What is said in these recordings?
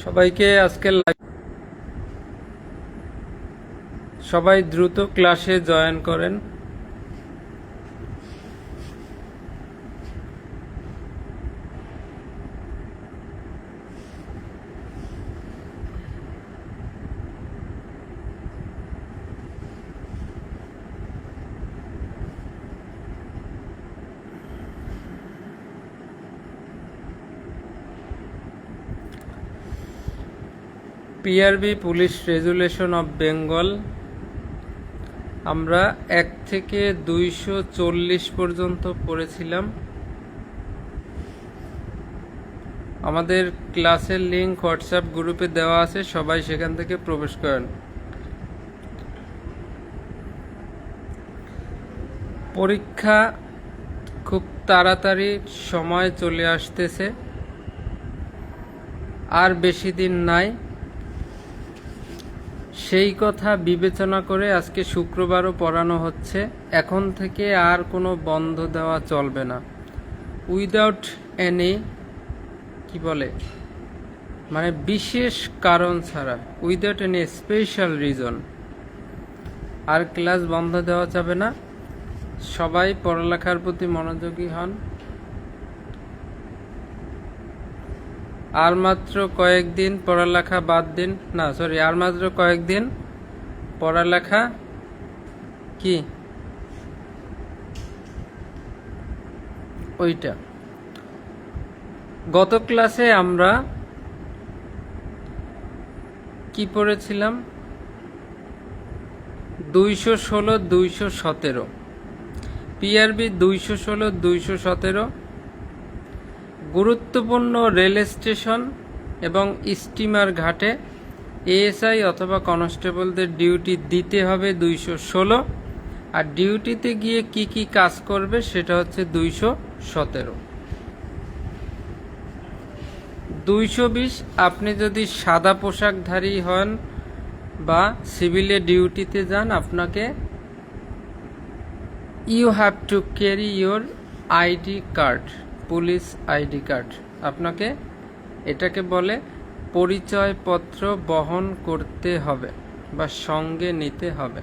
সবাইকে আজকে সবাই দ্রুত ক্লাসে জয়েন করেন। PRB police resolution of Bengal আমরা 1 থেকে 240 পর্যন্ত পড়েছিলাম। আমাদের ক্লাসের লিংক হোয়াটসঅ্যাপ গ্রুপে দেওয়া আছে, সবাই সেখান থেকে প্রবেশ করেন। পরীক্ষা খুব তাড়াতাড়ি সময় চলে আসতেছে, আর বেশি দিন নাই। সেই কথা বিবেচনা করে আজকে শুক্রবারও পড়ানো হচ্ছে। এখন থেকে আর কোনো বন্ধ দেওয়া চলবে না, উইদাউট এনি মানে বিশেষ কারণ ছাড়া, উইদাউট এনি স্পেশাল রিজন আর ক্লাস বন্ধ দেওয়া যাবে না। সবাই পড়ালেখার প্রতি মনোযোগী হন। আর মাত্র কয়েকদিন পড়ালেখা বাদ দিন, আর মাত্র কয়েকদিন পড়ালেখা ওইটা। গত ক্লাসে আমরা কি পড়েছিলাম? 216, 217 পিআরবি 216, 217 গুরুত্বপূর্ণ রেল স্টেশন এবং স্টিমার ঘাটে এএসআই অথবা কনস্টেবলদের ডিউটি দিতে হবে 216, আর ডিউটিতে গিয়ে কি কি কাজ করবে সেটা হচ্ছে 217। 220 আপনি যদি সাদা পোশাকধারী হন বা সিভিলে ডিউটিতে যান, আপনাকে you have to carry your ID card, police ID card. আপনাকে এটাকে বলে পরিচয়পত্র বহন করতে হবে বা সঙ্গে নিতে হবে।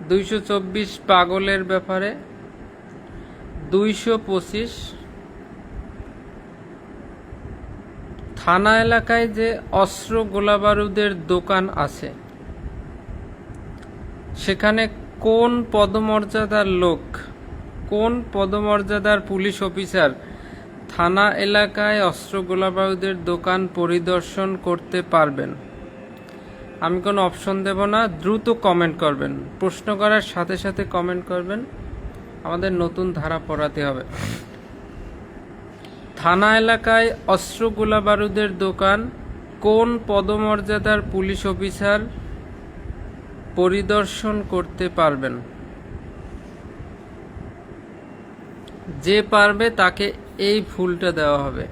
224 পাগলের ব্যাপারে। 225 থানা এলাকায় যে অস্ত্র গোলাবারুদের দোকান আছে, সেখানে কোন পদমর্যাদার লোক, কোন পদমর্যাদার পুলিশ অফিসার থানা এলাকায় অস্ত্র গোলাবারুদের দোকান পরিদর্শন করতে পারবেন? আমি কোনো অপশন দেব না, দ্রুত কমেন্ট করবেন। প্রশ্ন করার সাথে সাথে কমেন্ট করবেন, আমাদের নতুন ধারা পড়াতে হবে। থানা এলাকায় অস্ত্র গোলাবারুদের দোকান কোন পদমর্যাদার পুলিশ অফিসার পরিদর্শন করতে পারবেন? যে পারবে তাকে এই ফুলটা দেওয়া হবে।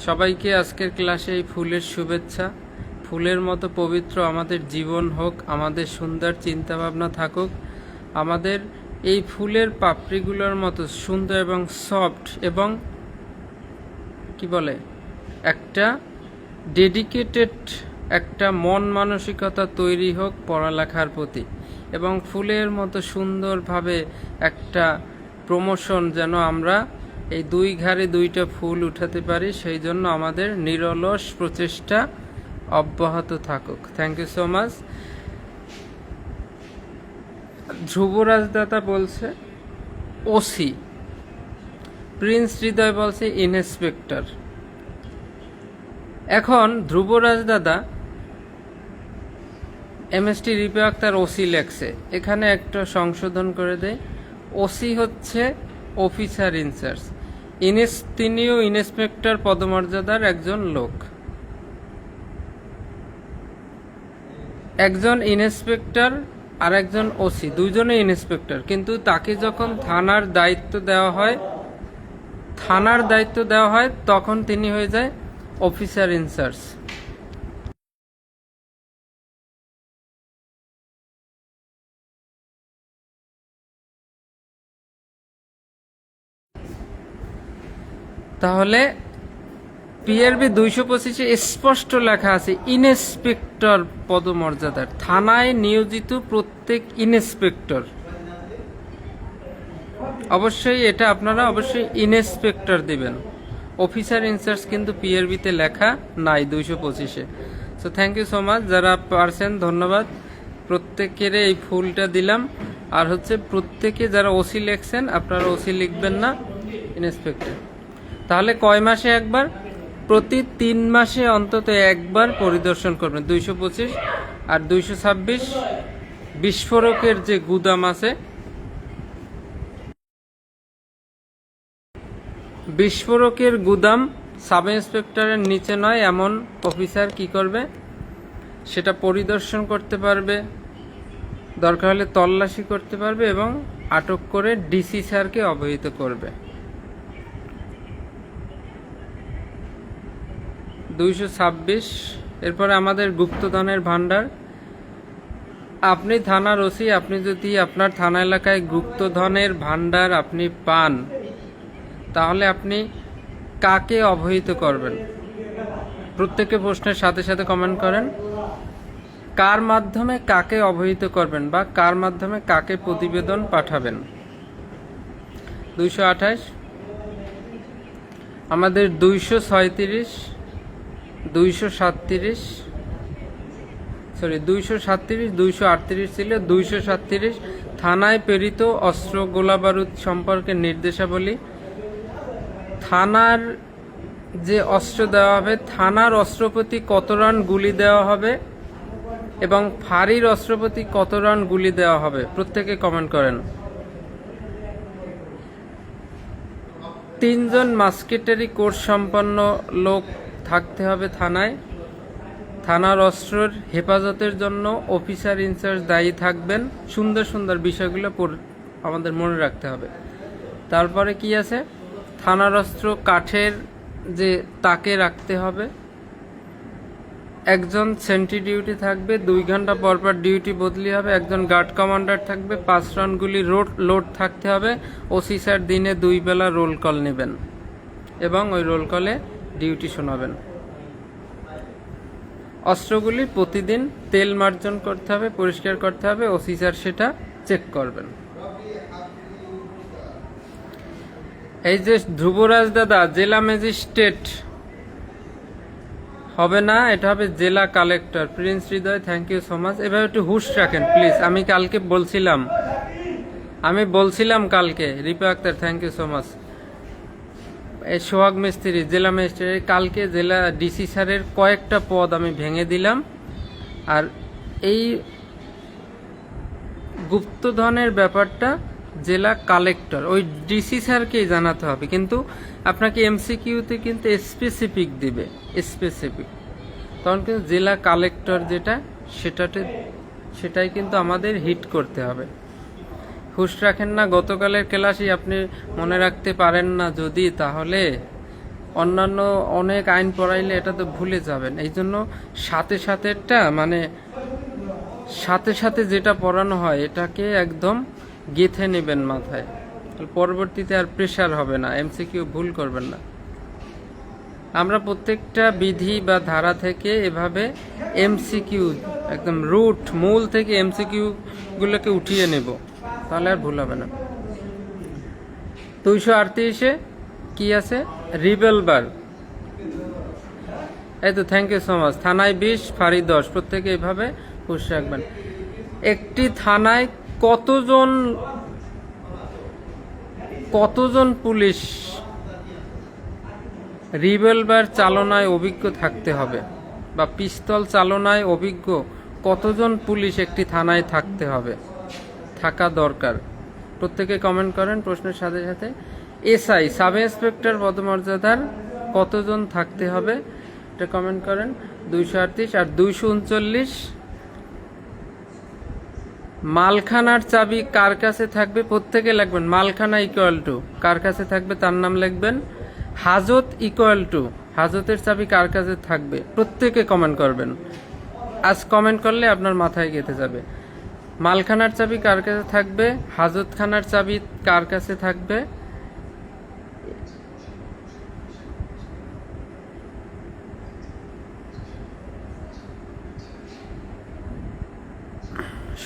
সবাইকে আজকের ক্লাসে এই ফুলের শুভেচ্ছা। ফুলের মতো পবিত্র আমাদের জীবন হোক, আমাদের সুন্দর চিন্তাভাবনা থাকুক, আমাদের এই ফুলের পাপড়িগুলোর মতো সুন্দর এবং সফট এবং একটা ডেডিকেটেড একটা মন মানসিকতা তৈরি হোক পড়ালেখার প্রতি, এবং ফুলের মতো সুন্দরভাবে একটা প্রমোশন যেন আমরা এই 2 ঘাড়ে 2টা ফুল উঠাতে পারি, সেই জন্য আমাদের নিরলস প্রচেষ্টা অব্যাহত থাকুক। Thank you so much. Dhrubaraj Data বলছে ওসি, প্রিন্স হৃদয় বলছে ইন্সপেক্টর। এখন ধ্রুবরাজ দাদা এমএসটি রিপে আক্তার ওসি লেখছে, এখানে একটা সংশোধন করে দেয়। ওসি হচ্ছে অফিসার ইনচার্জ, তিনিও ইন্সপেক্টর পদমর্যাদার একজন লোক। একজন ইন্সপেক্টর আর একজন ওসি, দুইজনে ইন্সপেক্টর, কিন্তু তাকে যখন থানার দায়িত্ব দেওয়া হয় তখন তিনি হয়ে যায় অফিসার ইনচার্জ। তাহলে পিআরবি 225-এ স্পষ্ট লেখা আছে ইন্সপেক্টর পদমর্যাদার, থানায় নিয়োজিত প্রত্যেক ইন্সপেক্টর, অবশ্যই এটা আপনারা অবশ্যই ইন্সপেক্টর দিবেন। অফিসার ইনচার্জ কিন্তু পিআরবিতে লেখা নাই 225-এ। So thank you so much, যারা পারছেন ধন্যবাদ। প্রত্যেকের এই ফুলটা দিলাম। আর হচ্ছে প্রত্যেকে যারা ওসি লিখছেন আপনারা ওসি লিখবেন না, ইন্সপেক্টর। তাহলে কয় মাসে একবার? প্রতি 3 মাসে অন্তত একবার পরিদর্শন করবেন। 225 আর 226 বিস্ফোরকের যে গুদাম আছে, বিস্ফোরকের গুদাম সাব ইন্সপেক্টরের নিচে নয় এমন অফিসার কি করবে, সেটা পরিদর্শন করতে পারবে, দরকার হলে তল্লাশি করতে পারবে এবং আটক করে ডিসি স্যারকে অবহিত করবে। 226। এরপরে আমাদের গুপ্তধনের ভান্ডার। আপনি থানার ওসি, আপনি যদি আপনার থানা এলাকায় গুপ্তধনের ভান্ডার আপনি পান, তাহলে আপনি কাকে অবহিত করবেন? প্রত্যেকে প্রশ্নের সাথে সাথে কমেন্ট করেন, কার মাধ্যমে কাকে অবহিত করবেন বা কার মাধ্যমে কাকে প্রতিবেদন পাঠাবেন। 228। আমাদের 237, 237, 238 ছিল। 237 থানায় প্রেরিত অস্ত্র গোলাবারুদ সম্পর্কে নির্দেশাবলী। থানার যে অস্ত্র দেওয়া হবে, থানার অস্ত্রপতি কত রান গুলি দেওয়া হবে এবং ফাঁড়ির অস্ত্রপতি কত রান গুলি দেওয়া হবে, প্রত্যেকে কমেন্ট করেন। 3 জন মাস্কেটারি কোর্স সম্পন্ন লোক থাকতে হবে থানায়। থানার অস্ত্রের হেফাজতের জন্য অফিসার ইনচার্জ দায়ী থাকবেন। সুন্দর সুন্দর বিষয়গুলো আমাদের মনে রাখতে হবে। তারপরে কি আছে, থানার অস্ত্র কাঠের যে তাকে রাখতে হবে। একজন সেন্ট্রি ডিউটি থাকবে, 2 ঘন্টা পর পর ডিউটি বদলি হবে। একজন গার্ড কমান্ডার থাকবে, 5 রাউন্ডগুলি লোড থাকতে হবে। ওসি স্যার দিনে 2 বেলা রোল কল নেবেন এবং ওই রোল কলে ডিউটি শোনাবেন। অস্ত্রগুলি প্রতিদিন তেল মার্জন করতে হবে, পরিষ্কার করতে হবে, ওসি স্যার সেটা চেক করবেন। এই যে ধ্রুবরাজ দাদা, জেলা ম্যাজিস্ট্রেট হবে না, এটা হবে জেলা collector. Prince Hridoy, thank you so much. এভাবে একটু হুশ রাখেন প্লিজ। আমি কালকে বলছিলাম কালকে। Ripa Akter, thank you so much. এই সোহাগ মিস্ত্রি, জেলা ম্যাজিস্ট্রেট, কালকে জেলা ডিসি স্যারের কয়েকটা পদ আমি ভেঙে দিলাম। আর এই গুপ্তধনের ব্যাপারটা জেলা কালেক্টর, ওই ডিসি স্যারকেই জানাতে হবে, কিন্তু আপনাকে এমসিকিউতে কিন্তু স্পেসিফিক দিবে, স্পেসিফিক। তখন কিন্তু জেলা কালেক্টর যেটা, সেটাই কিন্তু আমাদের হিট করতে হবে। হুশ রাখেন না, গতকালের ক্লাসই আপনি মনে রাখতে পারেন না যদি, তাহলে অন্যান্য অনেক আইন পড়াইলে এটা তো ভুলে যাবেন। এই জন্য সাথে সাথে যেটা পড়ানো হয় এটাকে একদম গেঁথে নেবেন মাথায়, পরবর্তীতে আর প্রেশার হবে না, এমসিকিউ ভুল করবেন না। আমরা প্রত্যেকটা বিধি বা ধারা থেকে এভাবে এমসিকিউ একদম মূল থেকে এমসিকিউ গুলোকে উঠিয়ে নেব, তাহলে আর ভুল হবে না। 238-এ কি আছে, রিভলভার। এই তো, থ্যাংক ইউ সো মাচ। থানায় 20, ফাঁড়ি 10, প্রত্যেকে এভাবে হুঁশ রাখবেন। একটি থানায় কতজন পুলিশ রিভলভার চালনায় অভিজ্ঞ থাকতে হবে, বা পিস্তল চালনায় অভিজ্ঞ কতজন পুলিশ একটি থানায় থাকা দরকার, প্রত্যেকে কমেন্ট করেন প্রশ্নের সাথে সাথে। এসআই, সাব ইন্সপেক্টর পদমর্যাদার কতজন থাকতে হবে, এটা কমেন্ট করেন। 238 আর 239, মালখানার চাবি কার কাছে থাকবে, প্রত্যেকে লিখবেন। মালখানা ইকুয়াল টু কার কাছে থাকবে তার নাম লিখবেন। হাজত ইকুয়াল টু হাজতের চাবি কার কাছে থাকবে, প্রত্যেকে কমেন্ট করবেন। আজ কমেন্ট করলে আপনার মাথায় গেঁথে যাবে। মালখানার চাবি কার কাছে থাকবে, হাজতখানার চাবি কার কাছে থাকবে,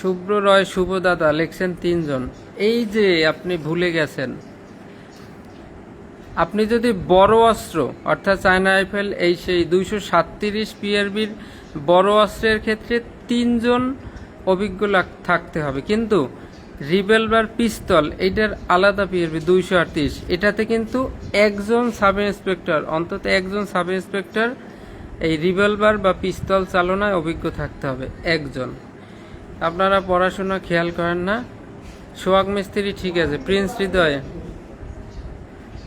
শুভ্র রয় শুভ দাদা লিখছেন 3 জন। এই যে আপনি ভুলে গেছেন, আপনি যদি বড় অস্ত্র অর্থাৎ চায়না রাইফেল এই সেই 237 পিআরবির বড় অস্ত্রের ক্ষেত্রে 3 জন অভিজ্ঞ থাকতে হবে, কিন্তু রিভলভার পিস্তল এইটার আলাদা পিআরবি 238, এটাতে কিন্তু একজন সাব ইন্সপেক্টর, অন্তত একজন সাব ইন্সপেক্টর এই রিভলভার বা পিস্তল চালনায় অভিজ্ঞ থাকতে হবে, একজন। আপনারা পড়াশোনা খেয়াল করেন না। সোহাগ মিস্ত্রি ঠিক আছে, প্রিন্স হৃদয়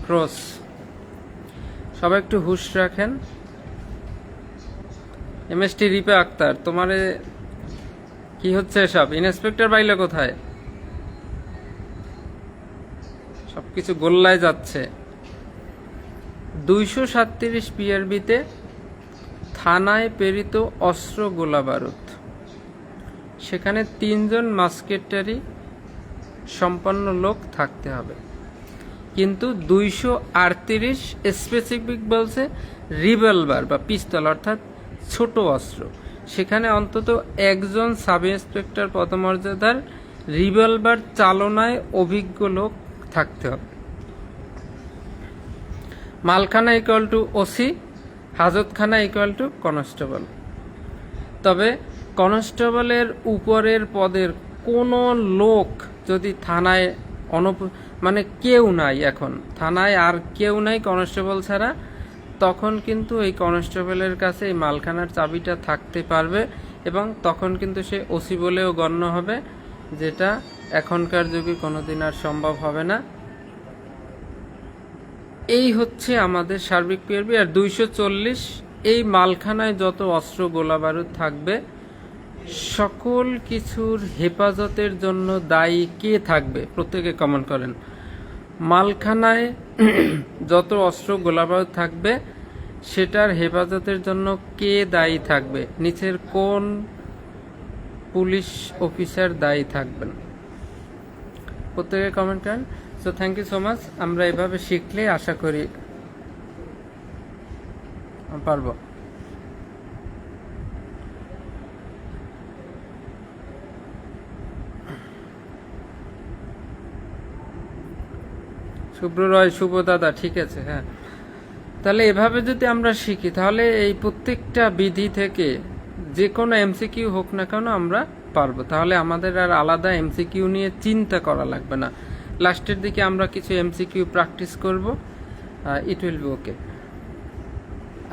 ক্রস, সবাই একটু হুশ রাখেন। এমএসটি রিপা আক্তার, তোমারে কি হচ্ছে সব? ইন্সপেক্টর বাইলে কোথায়? সবকিছু গোল্লায় যাচ্ছে। 237 পিআরবিতে থানায় প্রেরিত অস্ত্র গোলা বারুদ, সেখানে 3 জন মাস্কেটারি সম্পন্ন লোক থাকতে হবে, কিন্তু 238 স্পেসিফিক বলছে রিভলভার বা পিস্তল অর্থাৎ ছোট অস্ত্র, সেখানে অন্তত একজন সাব ইন্সপেক্টর পদমর্যাদার রিভলভার চালনায় অভিজ্ঞ লোক থাকতে হবে। মালখানা ইকুয়াল টু ওসি, হাজতখানা ইকুয়াল টু কনস্টেবল। তবে কনস্টেবলের উপরের পদের কোনো লোক যদি থানায় মানে কেউ নাই, এখন থানায় আর কেউ নাই কনস্টেবল ছাড়া, তখন কিন্তু এই কনস্টেবলের কাছে এই মালখানার চাবিটা থাকতে পারবে এবং তখন কিন্তু সে ওসি বলেও গণ্য হবে, যেটা এখনকার যুগে কোনোদিন আর সম্ভব হবে না। এই হচ্ছে আমাদের সার্বিক পিআরবি। আর 240 এই মালখানায় যত অস্ত্র গোলা বারুদ থাকবে, সকল কিছুর হেফাজতের জন্য দায়ী কে থাকবে? প্রত্যেকে কমেন্ট করেন। মালখানায় যত অস্ত্র গোলা বারুদ থাকবে সেটার হেফাজতের জন্য কে দায়ী থাকবে? নিচের কোন পুলিশ অফিসার দায়ী থাকবেন? প্রত্যেকে কমেন্ট করেন। So thank you so much. আমরা এভাবে শিখলে আশা করি পারবো। শুভ্র রয় শুভ দাদা ঠিক আছে, হ্যাঁ। তাহলে এভাবে যদি আমরা শিখি, তাহলে এই প্রত্যেকটা বিধি থেকে যে কোনো এমসিকিউ হোক না কেন আমরা পারবো। তাহলে আমাদের আর আলাদা এমসিকিউ নিয়ে চিন্তা করা লাগবে না। লাস্টের দিকে আমরা কিছু এমসিকিউ প্র্যাকটিস করব, ইট উইল বি ওকে।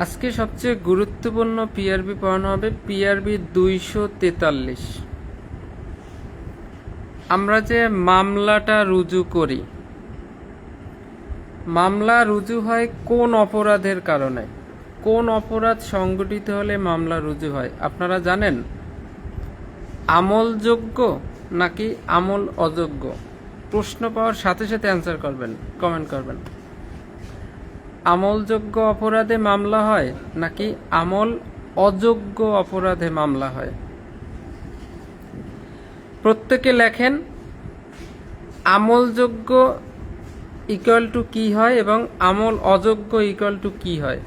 আজকে সবচেয়ে গুরুত্বপূর্ণ পিআরবি পড়ানো হবে পিআরবি 243। আমরা যে মামলাটা রুজু করি, মামলা রুজু হয় কোন অপরাধের কারণে? কোন অপরাধ সংগঠিত হলে মামলা রুজু হয় আপনারা জানেন? আমলযোগ্য নাকি আমল অযোগ্য? প্রশ্ন পাওয়ার সাথে সাথে অ্যান্সার করবেন, কমেন্ট করবেন। আমলযোগ্য অপরাধে মামলা হয় নাকি আমল অযোগ্য অপরাধে মামলা হয়? প্রত্যেকে লেখেন আমলযোগ্য ইকুয়াল টু কি হয় এবং আমল অযোগ্য ইকুয়াল টু কি হয়?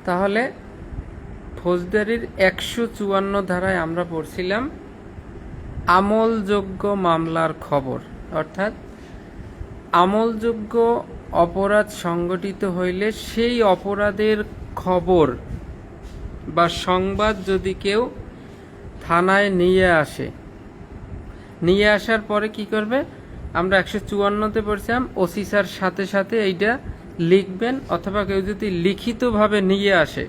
তাহলে ফৌজদারির 154 ধারায় আমরা পড়ছিলাম আমলযোগ্য মামলার খবর, অর্থাৎ আমলযোগ্য অপরাধ সংগঠিত হইলে সেই অপরাধের খবর বা সংবাদ যদি কেউ থানায় নিয়ে আসে, নিয়ে আসার পরে কি করবে? আমরা 154তে পড়ছিলাম ওসি স্যার সাথে সাথে এইটা লিখবেন, অথবা কেউ যদি লিখিতভাবে নিয়ে আসে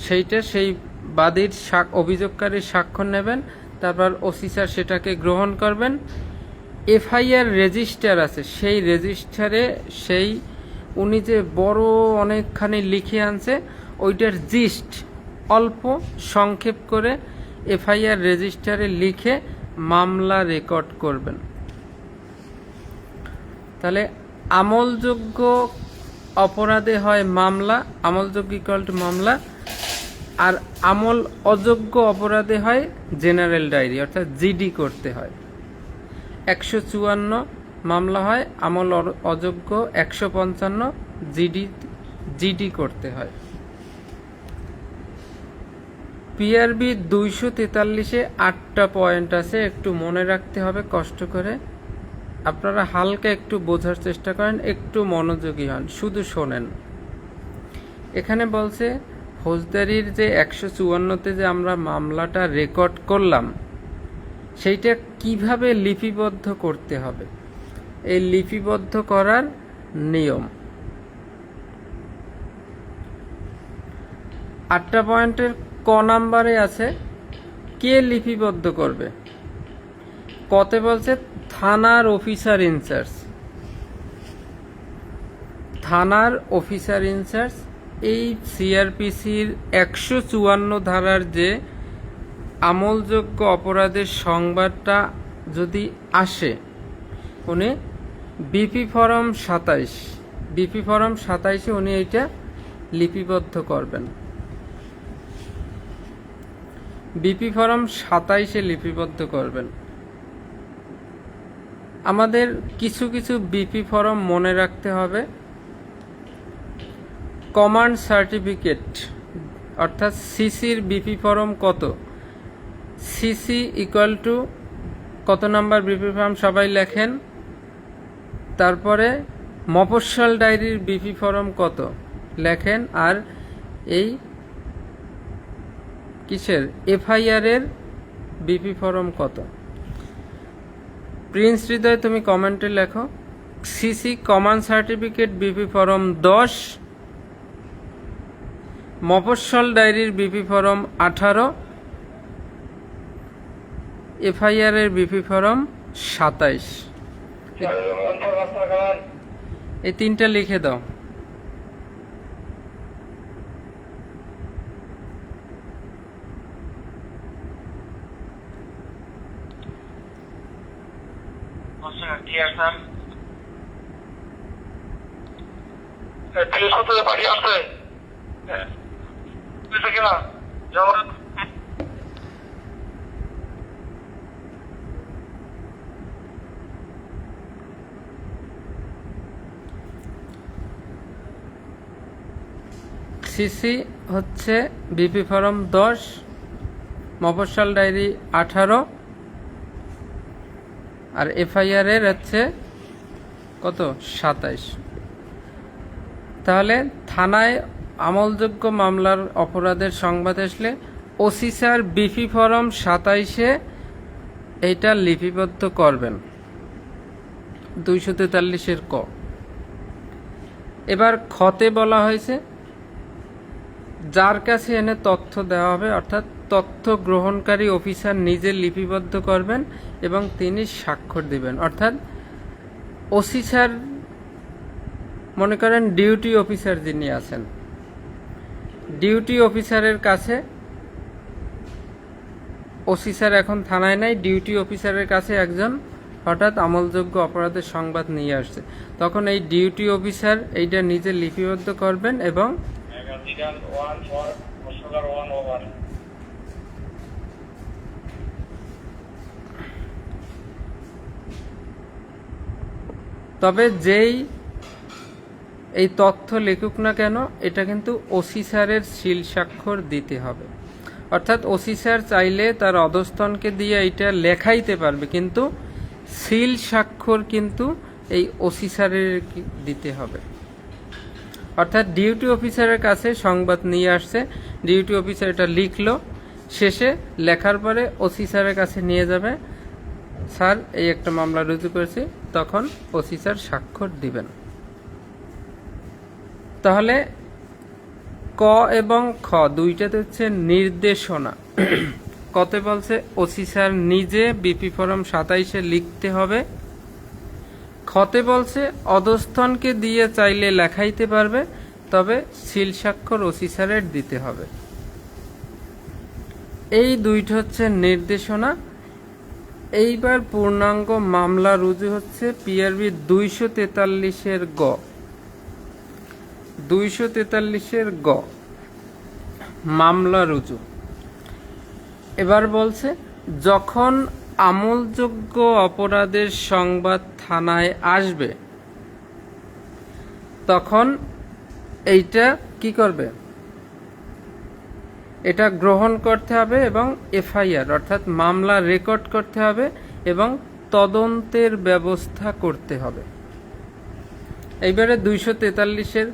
সেইটা সেই বাদীর অভিযোগকারীর স্বাক্ষর নেবেন, তারপর ওসি স্যার সেটাকে গ্রহণ করবেন। এফআইআর রেজিস্টার আছে, সেই রেজিস্টারে সেই উনি যে বড় অনেকখানি লিখে আনছে ওইটার জিস্ট অল্প সংক্ষেপ করে এফআইআর রেজিস্টারে লিখে মামলা রেকর্ড করবেন। তাহলে আমলযোগ্য অপরাধে হয় মামলা, আমলযোগ্য ইকুয়াল টু মামলা, আর আমল অযোগ্য অপরাধে হয় জেনারেল ডায়েরি অর্থাৎ জিডি করতে হয়। 154 মামলা হয়, আমল অযোগ্য 155 জিডি করতে হয়। পিআরবি 243-এ 8টা পয়েন্ট আছে, একটু মনে রাখতে হবে কষ্ট করে। আপনারা হালকা একটু বোঝার চেষ্টা করেন, একটু মনোযোগী হন, শুধু শোনেন। এখানে বলছে ফৌজদারির যে 154-তে যে আমরা মামলাটা রেকর্ড করলাম সেইটা কিভাবে লিপিবদ্ধ করতে হবে, এই লিপিবদ্ধ করার নিয়ম। 8টা পয়েন্টের ক নাম্বারে আছে কে লিপিবদ্ধ করবে। কতে বলছে থানার অফিসার ইনচার্জ, থানার অফিসার ইনচার্জ। এই সিআরপিসির 154 ধারার যে আমলযোগ্য অপরাধের সংবাদটা যদি আসে, উনি বিপি ফরম 27-এ উনি এইটা লিপিবদ্ধ করবেন। বিপি ফরম 27-এ লিপিবদ্ধ করবেন। আমাদের কিছু কিছু বিপি ফরম মনে রাখতে হবে। কমান্ড সার্টিফিকেট অর্থাৎ সিসির বিপি ফরম কত, সিসি ইকুয়াল টু কত নাম্বার বিপি ফরম সবাই লেখেন। তারপরে মফস্বল ডায়েরির বিপি ফরম কত লেখেন। আর এই কিসের এফআইআর এর বিপি ফরম কত। প্রিন্স হৃদয় তুমি কমেন্টে লেখো CC command certificate BP form 10, মফস্বল ডায়েরির বিপি ফরম 18, এফআইআর এর বিপি ফরম 27। এই তিনটা লিখে দাও। সিসি হচ্ছে বিপি ফরম 10, মফস্বল ডায়েরি 18, আর এফআইআর এর হচ্ছে কত 27। তাহলে থানায় আমলযোগ্য মামলার অপরাধের সংবাদ আসলে ওসি স্যার বিপি ফরম 27-এ এইটা লিপিবদ্ধ করবেন 243-এর ক। এবার খতে বলা হয়েছে যার কাছে এনে তথ্য দেওয়া হবে, অর্থাৎ তথ্য গ্রহণকারী অফিসার নিজে লিপিবদ্ধ করবেন এবং তিনি স্বাক্ষর দিবেন। অর্থাৎ ওসি স্যার মনে করেন ডিউটি অফিসার যিনি আছেন, ডিউটি অফিসারের কাছে ওসি স্যার এখন থানায় নাই, ডিউটি অফিসারের কাছে একজন হঠাৎ আমলযোগ্য অপরাধের সংবাদ নিয়ে আসছে, তখন এই ডিউটি অফিসার এইটা নিজে লিপিবদ্ধ করবেন এবং তবে যেই এই তথ্য লিখুক না কেন এটা কিন্তু ওসি স্যারের সিল স্বাক্ষর দিতে হবে। অর্থাৎ ওসি স্যার চাইলে তার অধস্তনকে দিয়ে এইটা লেখাইতে পারবে, কিন্তু সিল স্বাক্ষর কিন্তু এই ওসি স্যারের দিতে হবে। অর্থাৎ ডিউটি অফিসারের কাছে সংবাদ নিয়ে আসছে, ডিউটি অফিসার এটা লিখলো, শেষে লেখার পরে ওসি স্যারের কাছে নিয়ে যাবে, স্যার এই একটা মামলা রুজু করেছি, তখন ওসি স্যার স্বাক্ষর দিবেন। তাহলে ক এবং খ দুইটাতে হচ্ছে নির্দেশনা। কতে বলছে ওসি স্যার নিজে বিপি ফরম 27-এ লিখতে হবে। খতে বলছে অধস্তনকে দিয়ে চাইলে লেখাইতে পারবে, তবে সিল স্বাক্ষর ওসি স্যারের দিতে হবে। এই দুইটা হচ্ছে নির্দেশনা। এইবার পূর্ণাঙ্গ মামলা রুজু হচ্ছে পিআরবি 243-এর গ, 243-এর গ মামলা রুজু। এবার বলছে যখন আমলযোগ্য অপরাধের সংবাদ থানায় আসবে তখন এইটা কি করবে, এটা গ্রহণ করতে হবে এবং এফআইআর অর্থাৎ মামলা রেকর্ড করতে হবে এবং তদন্তের ব্যবস্থা করতে হবে। এইবারে 243-এর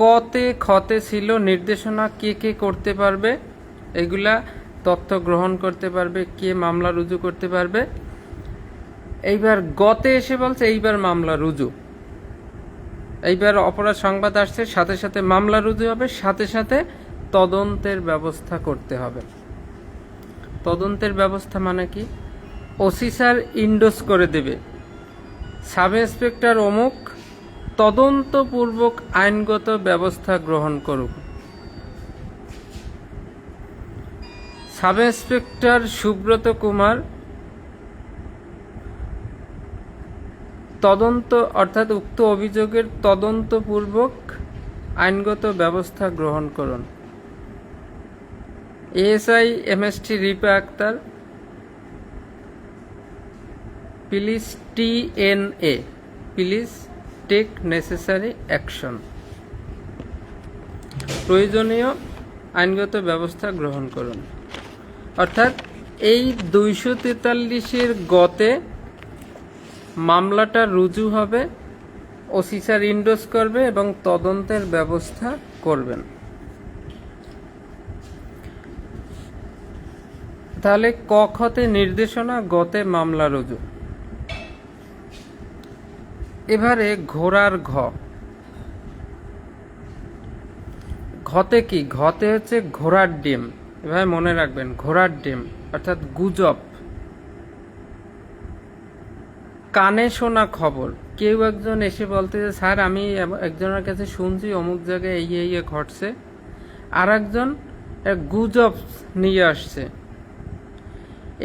কতে খতে ছিল নির্দেশনা কে কে করতে পারবে, এগুলা তথ্য গ্রহণ করতে পারবে, কে মামলা রুজু করতে পারবে। এইবার গতে এসে বলছে এইবার মামলা রুজু, এইবার অপরাধ সংবাদ আসছে, সাথে সাথে মামলা রুজু হবে, সাথে সাথে তদন্তের ব্যবস্থা করতে হবে। তদন্তের ব্যবস্থা মানে কি? ওসি স্যার ইন্ডোজ করে দেবে, সাব ইন্সপেক্টর অমুক তদন্তপূর্বক আইনগত ব্যবস্থা গ্রহণ করুক। সাব ইন্সপেক্টর সুব্রত কুমার তদন্ত অর্থাৎ উক্ত অভিযোগের তদন্তপূর্বক আইনগত ব্যবস্থা গ্রহণ করুন। ASI MST Ripa Akter please TNA please take necessary action, প্রয়োজনীয় আইনগত ব্যবস্থা গ্রহণ করুন। অর্থাৎ এই 243-এর গতে মামলাটা রুজু হবে, ওসি স্যার ইন্ডোজ করবে এবং তদন্তের ব্যবস্থা করবেন। তাহলে ক খতে নির্দেশনা, গতে মামলা রুজু। এবারে ঘোড়ার ঘ, ঘতে কি? ঘতে হচ্ছে ঘোড়ার ডিম। এভাবে মনে রাখবেন, ঘোড়ার ডিম অর্থাৎ গুজব, কানে শোনা খবর। কেউ একজন এসে বলতে যে স্যার আমি একজনের কাছে শুনছি অমুক জায়গায় এই ঘটছে, আর একজন গুজব নিয়ে আসছে।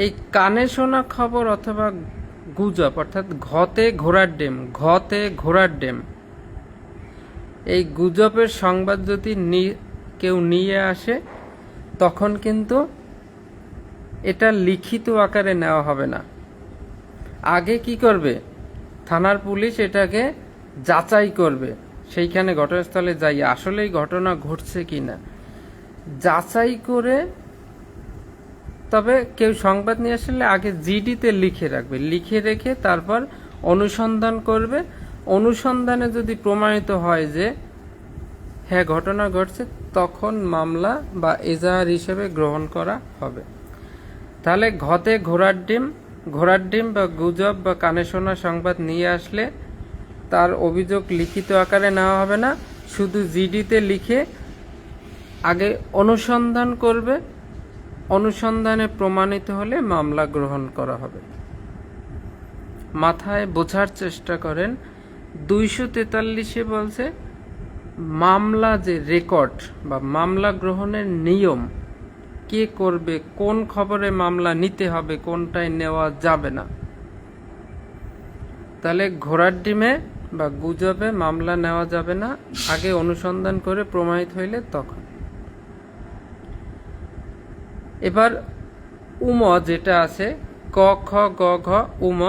এই কানে শোনা খবর অথবা গুজব অর্থাৎ ঘতে ঘোড়ার ডিম, ঘতে ঘোড়ার ডিম, এই গুজবের সংবাদ যদি কেউ নিয়ে আসে তখন কিন্তু এটা লিখিত আকারে নেওয়া হবে না। আগে কি করবে? থানার পুলিশ এটাকে যাচাই করবে, সেইখানে ঘটনাস্থলে যাই আসলেই ঘটনা ঘটছে কিনা যাচাই করে, তবে কেউ সংবাদ নিয়ে আসলে আগে জিডিতে লিখে রাখবে, লিখে রেখে তারপর অনুসন্ধান করবে। অনুসন্ধানে যদি প্রমাণিত হয় যে হ্যাঁ ঘটনা ঘটছে, তখন মামলা বা এজাহার হিসেবে গ্রহণ করা হবে। তাহলে ঘতে ঘোড়ার ডিম, ঘোড়ার ডিম বা গুজব বা কানে শোনা সংবাদ নিয়ে আসলে তার অভিযোগ লিখিত আকারে নেওয়া হবে না, শুধু জিডিতে লিখে আগে অনুসন্ধান করবে, অনুসন্ধানে প্রমাণিত হলে মামলা গ্রহণ করা হবে। মাথায় বোঝার চেষ্টা করেন, 243-এ বলছে মামলা যে রেকর্ড বা মামলা গ্রহণের নিয়ম, কে করবে, কোন খবরে মামলা নিতে হবে, কোনটায় নেওয়া যাবে না। তাহলে ঘোড়ার ডিমে বা গুজবে মামলা নেওয়া যাবে না, আগে অনুসন্ধান করে প্রমাণিত হইলে তখন। এবার উম যেটা আছে ক খ গ ঘ উম,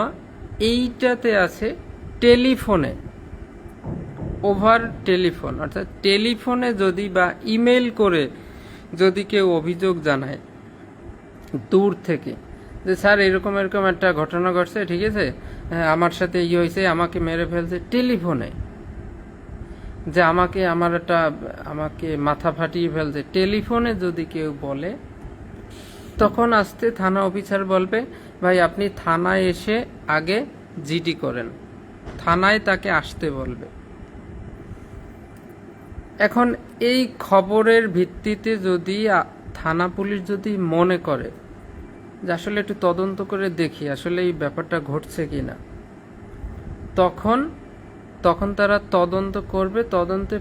এইটাতে আছে টেলিফোনে, ওভার টেলিফোন অর্থাৎ টেলিফোনে যদি বা ইমেল করে যদি কেউ অভিযোগ জানায় দূর থেকে যে স্যার এরকম এরকম একটা ঘটনা ঘটছে, ঠিক আছে, আমার সাথে হয়েছে, আমাকে মেরে ফেলছে, টেলিফোনে যে আমাকে মাথা ফাটিয়ে ফেলছে, টেলিফোনে যদি কেউ বলে, তখন আসতে থানা অফিসার বলবে ভাই আপনি থানায় এসে আগে জিডি করেন, থানায় তাকে আসতে বলবে। এখন এই খবরের ভিত্তিতে যদি থানা পুলিশ যদি মনে করে যে আসলে একটু তদন্ত করে দেখি আসলে এই ব্যাপারটা ঘটছে কিনা, তখন তারা তদন্ত করবে, তদন্তে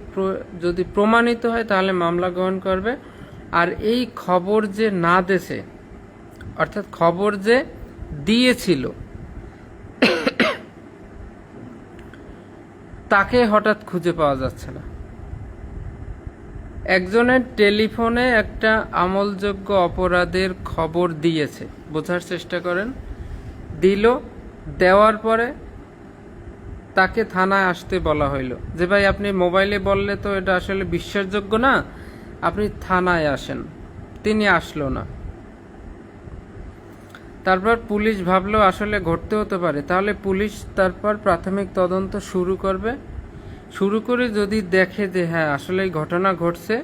যদি প্রমাণিত হয় তাহলে মামলা গ্রহণ করবে। আর এই খবর যে না দেছে অর্থাৎ খবর যে দিয়েছিল তাকে হঠাৎ খুঁজে পাওয়া যাচ্ছে না, একজনের টেলিফোনে একটা আমলযোগ্য অপরাধের খবর দিয়েছে, বোঝার চেষ্টা করেন, দিল, দেওয়ার পরে তাকে থানায় আসতে বলা হইল যে ভাই আপনি মোবাইলে বললে তো এটা আসলে বিশ্বাসযোগ্য না, আপনি থানায় আসেন, তিনি আসলো না। তারপর পুলিশ ভাবলো আসলে ঘটতে হতে পারে, তাহলে পুলিশ তারপর প্রাথমিক তদন্ত শুরু করবে। শুরু করে যদি দেখে যে হ্যাঁ আসলে এই ঘটনা ঘটছে,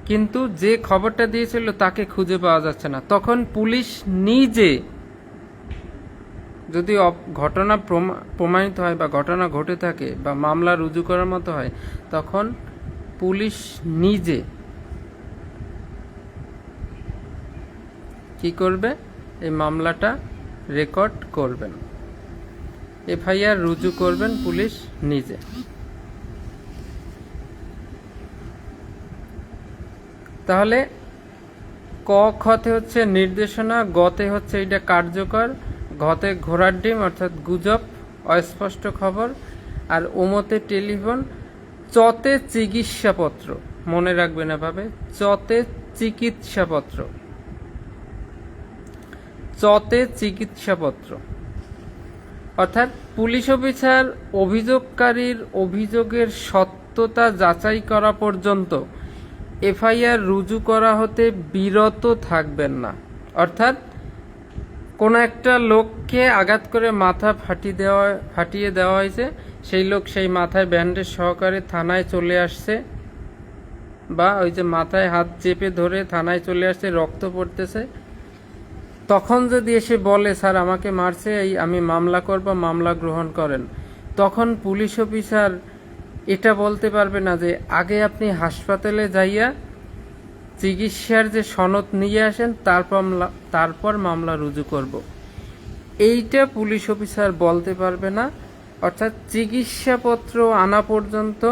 কিন্তু যে খবরটা দিয়েছিল তাকে খুঁজে পাওয়া যাচ্ছে না, তখন পুলিশ নিজে, যদি ঘটনা প্রমাণিত হয় বা ঘটনা ঘটে থাকে বা মামলা রুজু করার মতো হয়, তখন পুলিশ নিজে কি করবে, এই মামলাটা রেকর্ড করবেন, এফআইআর রুজু করবেন পুলিশ নিজে। তাহলে ক খতে হচ্ছে নির্দেশনা, গতে হচ্ছে এটা কার্যকর, ঘতে ঘোড়ার ডিম অর্থাৎ গুজব, অস্পষ্ট খবর, আর ওমতে টেলিফোন, চতে চিকিৎসাপত্র, মনে রাখবেন এভাবে, চতে চিকিৎসাপত্র, চতে চিকিৎসাপত্র অর্থাৎ পুলিশ অফিসার অভিযোগকারীর অভিযোগের সত্যতা যাচাই করা পর্যন্ত এফআইআর রুজু করা হতে বিরত থাকবেন না। অর্থাৎ কোনো একটা লোককে আঘাত করে মাথা ফাটিয়ে দেওয়া হয়েছে, সেই লোক সেই মাথায় ব্যান্ডেজ সহকারে থানায় চলে আসছে, বা ওই যে মাথায় হাত চেপে ধরে থানায় চলে আসছে, রক্ত পড়তেছে, তখন যদি এসে বলে স্যার আমাকে মারছে, এই আমি মামলা করব, মামলা গ্রহণ করেন, তখন পুলিশ অফিসার এটা বলতে পারবে না যে আগে আপনি হাসপাতালে যাইয়া চিকিৎসার যে সনদ নিয়ে আসেন, তারপর মামলা রুজু করব, এইটা পুলিশ অফিসার বলতে পারবে না। অর্থাৎ চিকিৎসাপত্র আনা পর্যন্ত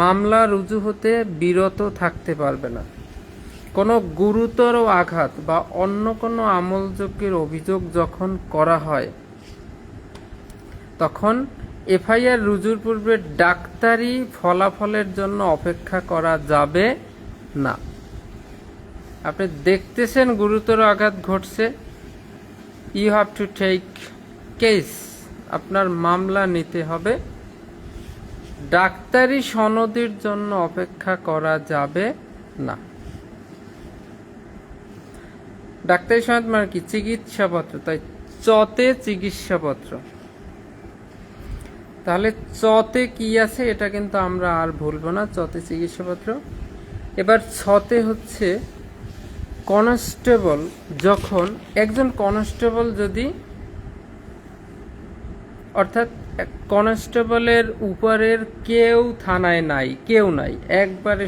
মামলা রুজু হতে বিরত থাকতে পারবে না। কোনো গুরুতর আঘাত বা অন্য কোনো আমলযোগ্যের অভিযোগ যখন করা হয়, তখন এফআইআর রুজুর পূর্বে ডাক্তারি ফলাফলের জন্য অপেক্ষা করা যাবে না। আপনি দেখতেছেন গুরুতর আঘাত ঘটছে, you have to take case, আপনার মামলা নিতে হবে, ডাক্তারি সনদের জন্য অপেক্ষা করা যাবে না। ডাক্তারি সনদ মানে কি? চিকিৎসাপত্র, তাই চতে চিকিৎসাপত্র। তাহলে চতে কি আছে এটা কিন্তু আমরা আর ভুলবো না, চতে চিকিৎসাপত্র। এবার ছতে হচ্ছে কনস্টেবল, যখন একজন কনস্টেবল যদি, অর্থাৎ কনস্টেবলের উপরের কেউ থানায় নাই, কেউ নাই, একবারে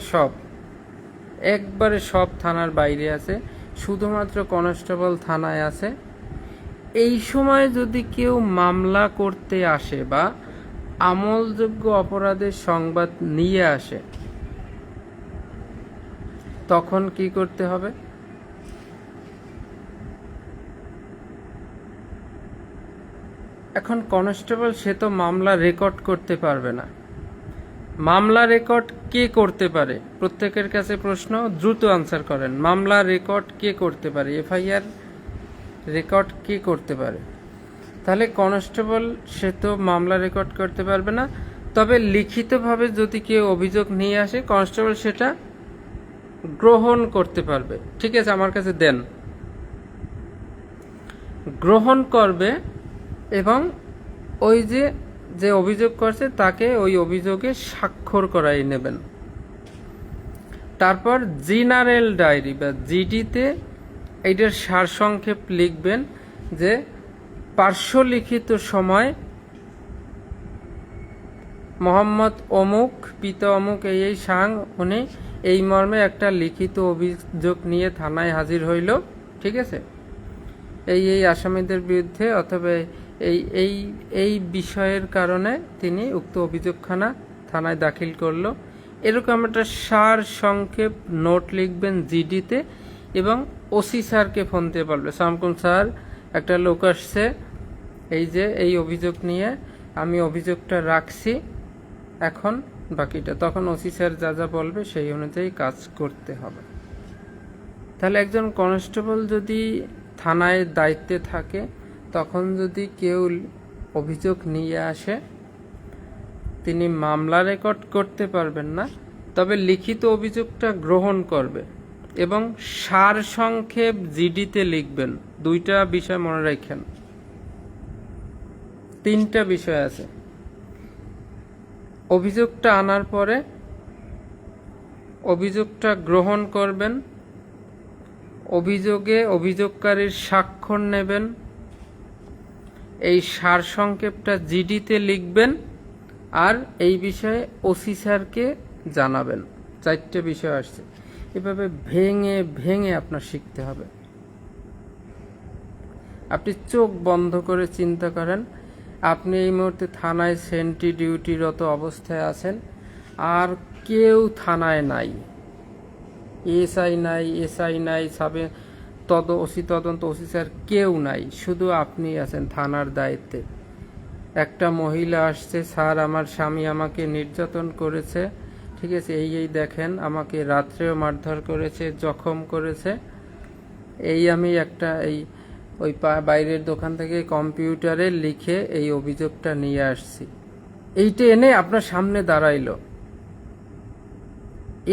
সব থানার বাইরে আছে, শুধুমাত্র কনস্টেবল থানায় আছে, এই সময় যদি কেউ মামলা করতে আসে বা আমলযোগ্য অপরাধের সংবাদ নিয়ে আসে, তখন কি করতে হবে? এখন কনস্টেবল সে তো মামলা রেকর্ড করতে পারবে না। মামলা রেকর্ড কে করতে পারে? প্রত্যেকের কাছে প্রশ্ন, দ্রুত আনসার করেন। মামলা রেকর্ড কে করতে পারে? এফআইআর রেকর্ড কে করতে পারে? তাহলে কনস্টেবল সে তো মামলা রেকর্ড করতে পারবে না, তবে লিখিতভাবে যদি কেউ অভিযোগ নিয়ে আসে, কনস্টেবল সেটা গ্রহণ করতে পারবে। ঠিক আছে, আমার কাছে দেন, গ্রহণ করবে, এবং ওই যে অভিযোগ করছে তাকে ওই অভিযোগে স্বাক্ষর করাই নেবেন। তারপর জেনারেল ডায়েরি বা জিডিতে এইটার সারসংক্ষেপ লিখবেন যে পার্শ্বলিখিত সময় মোহাম্মদ অমুক, পিতা অমুক, এই সাং, উনি এই মর্মে একটা লিখিত অভিযোগ নিয়ে থানায় হাজির হইল। ঠিক আছে, এই আসামিদের বিরুদ্ধে অথবা এই বিষয়ের কারণে তিনি উক্ত অভিযোগখানা থানায় দাখিল করলো। এরকম একটা সার সংক্ষেপ নোট লিখবেন জিডিতে, এবং ওসি স্যারকে ফোন দিয়ে বলবে, সালামকুম স্যার, একটা লোক আসছে এই অভিযোগ নিয়ে, আমি অভিযোগটা রাখছি, এখন বাকিটা। তখন ওসি স্যার যা যা বলবে সেই অনুযায়ী কাজ করতে হবে। তাহলে একজন কনস্টেবল যদি থানায় দায়িত্বে থাকে, তখন যদি কেউ অভিযোগ নিয়ে আসে, তিনি মামলা রেকর্ড করতে পারবেন না, তবে লিখিত অভিযোগটা গ্রহণ করবে এবং সারসংক্ষেপ জিডিতে লিখবেন। 2টা বিষয় মনে রাখেন, 3টা বিষয় আছে। অভিযোগটা আনার পরে অভিযোগটা গ্রহণ করবেন, অভিযোগে অভিযোগকারীর স্বাক্ষর নেবেন, এই সারসংক্ষেপটা জিডিতে লিখবেন, আর এই বিষয়ে ওসি স্যারকে জানাবেন। 4টে বিষয় আসছে। এভাবে ভেঙে ভেঙে আপনার শিখতে হবে। আপনি চোখ বন্ধ করে চিন্তা করেন, আপনি এই মুহূর্তে থানায় সেন্ট্রি ডিউটিরত অবস্থায় আছেন, আর কেউ থানায় নাই, এসআই নাই, এসআই নাই, ওসি তদন্ত, ওসি স্যার কেউ নাই, শুধু আপনি আছেন থানার দায়িত্বে। একটা মহিলা আসছে, স্যার আমার স্বামী আমাকে নির্যাতন করেছে, ঠিক আছে, এই দেখেন, আমাকে রাত্রেও মারধর করেছে, জখম করেছে, আমি একটা ওই বাইরের দোকান থেকে কম্পিউটারে লিখে এই অভিযোগটা নিয়ে আসছি। এইটা এনে আপনার সামনে দাঁড়াইলো।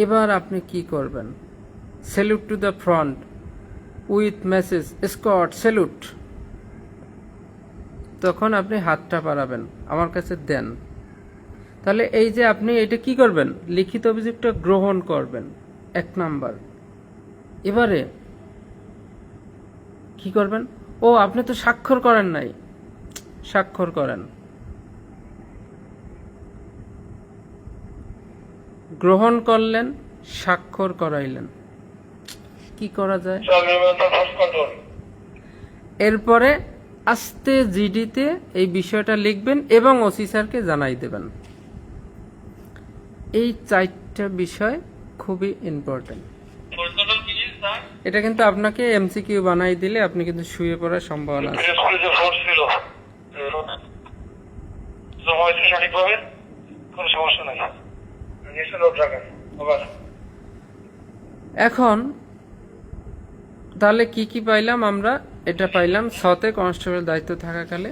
এবার আপনি কি করবেন? Salute to the front with message, Scott salute. তখন আপনি হাতটা বাড়াবেন, আমার কাছে দেন। তাহলে এই যে আপনি এটা কি করবেন? লিখিত অভিযোগটা গ্রহণ করবেন, 1 নাম্বার। এবারে কি করবেন? আপনি তো স্বাক্ষর করেন নাই, স্বাক্ষর করেন। গ্রহণ করলেন, স্বাক্ষর করাইলেন। কি করা যায়? এরপরে আস্তে জিডিতে এই বিষয়টা লিখবেন এবং ওসি স্যারকে জানাই দেবেন। এই 4টা বিষয় খুবই ইম্পর্টেন্ট। এটা কিন্তু আপনাকে এমসিকিউ বানাই দিলে আপনি কিন্তু শুয়ে পড়ার সম্ভাবনা আছে। এখন তাহলে কি কি পাইলাম আমরা? এটা পাইলাম 6তে কনস্টেবল দায়িত্ব থাকাকালে।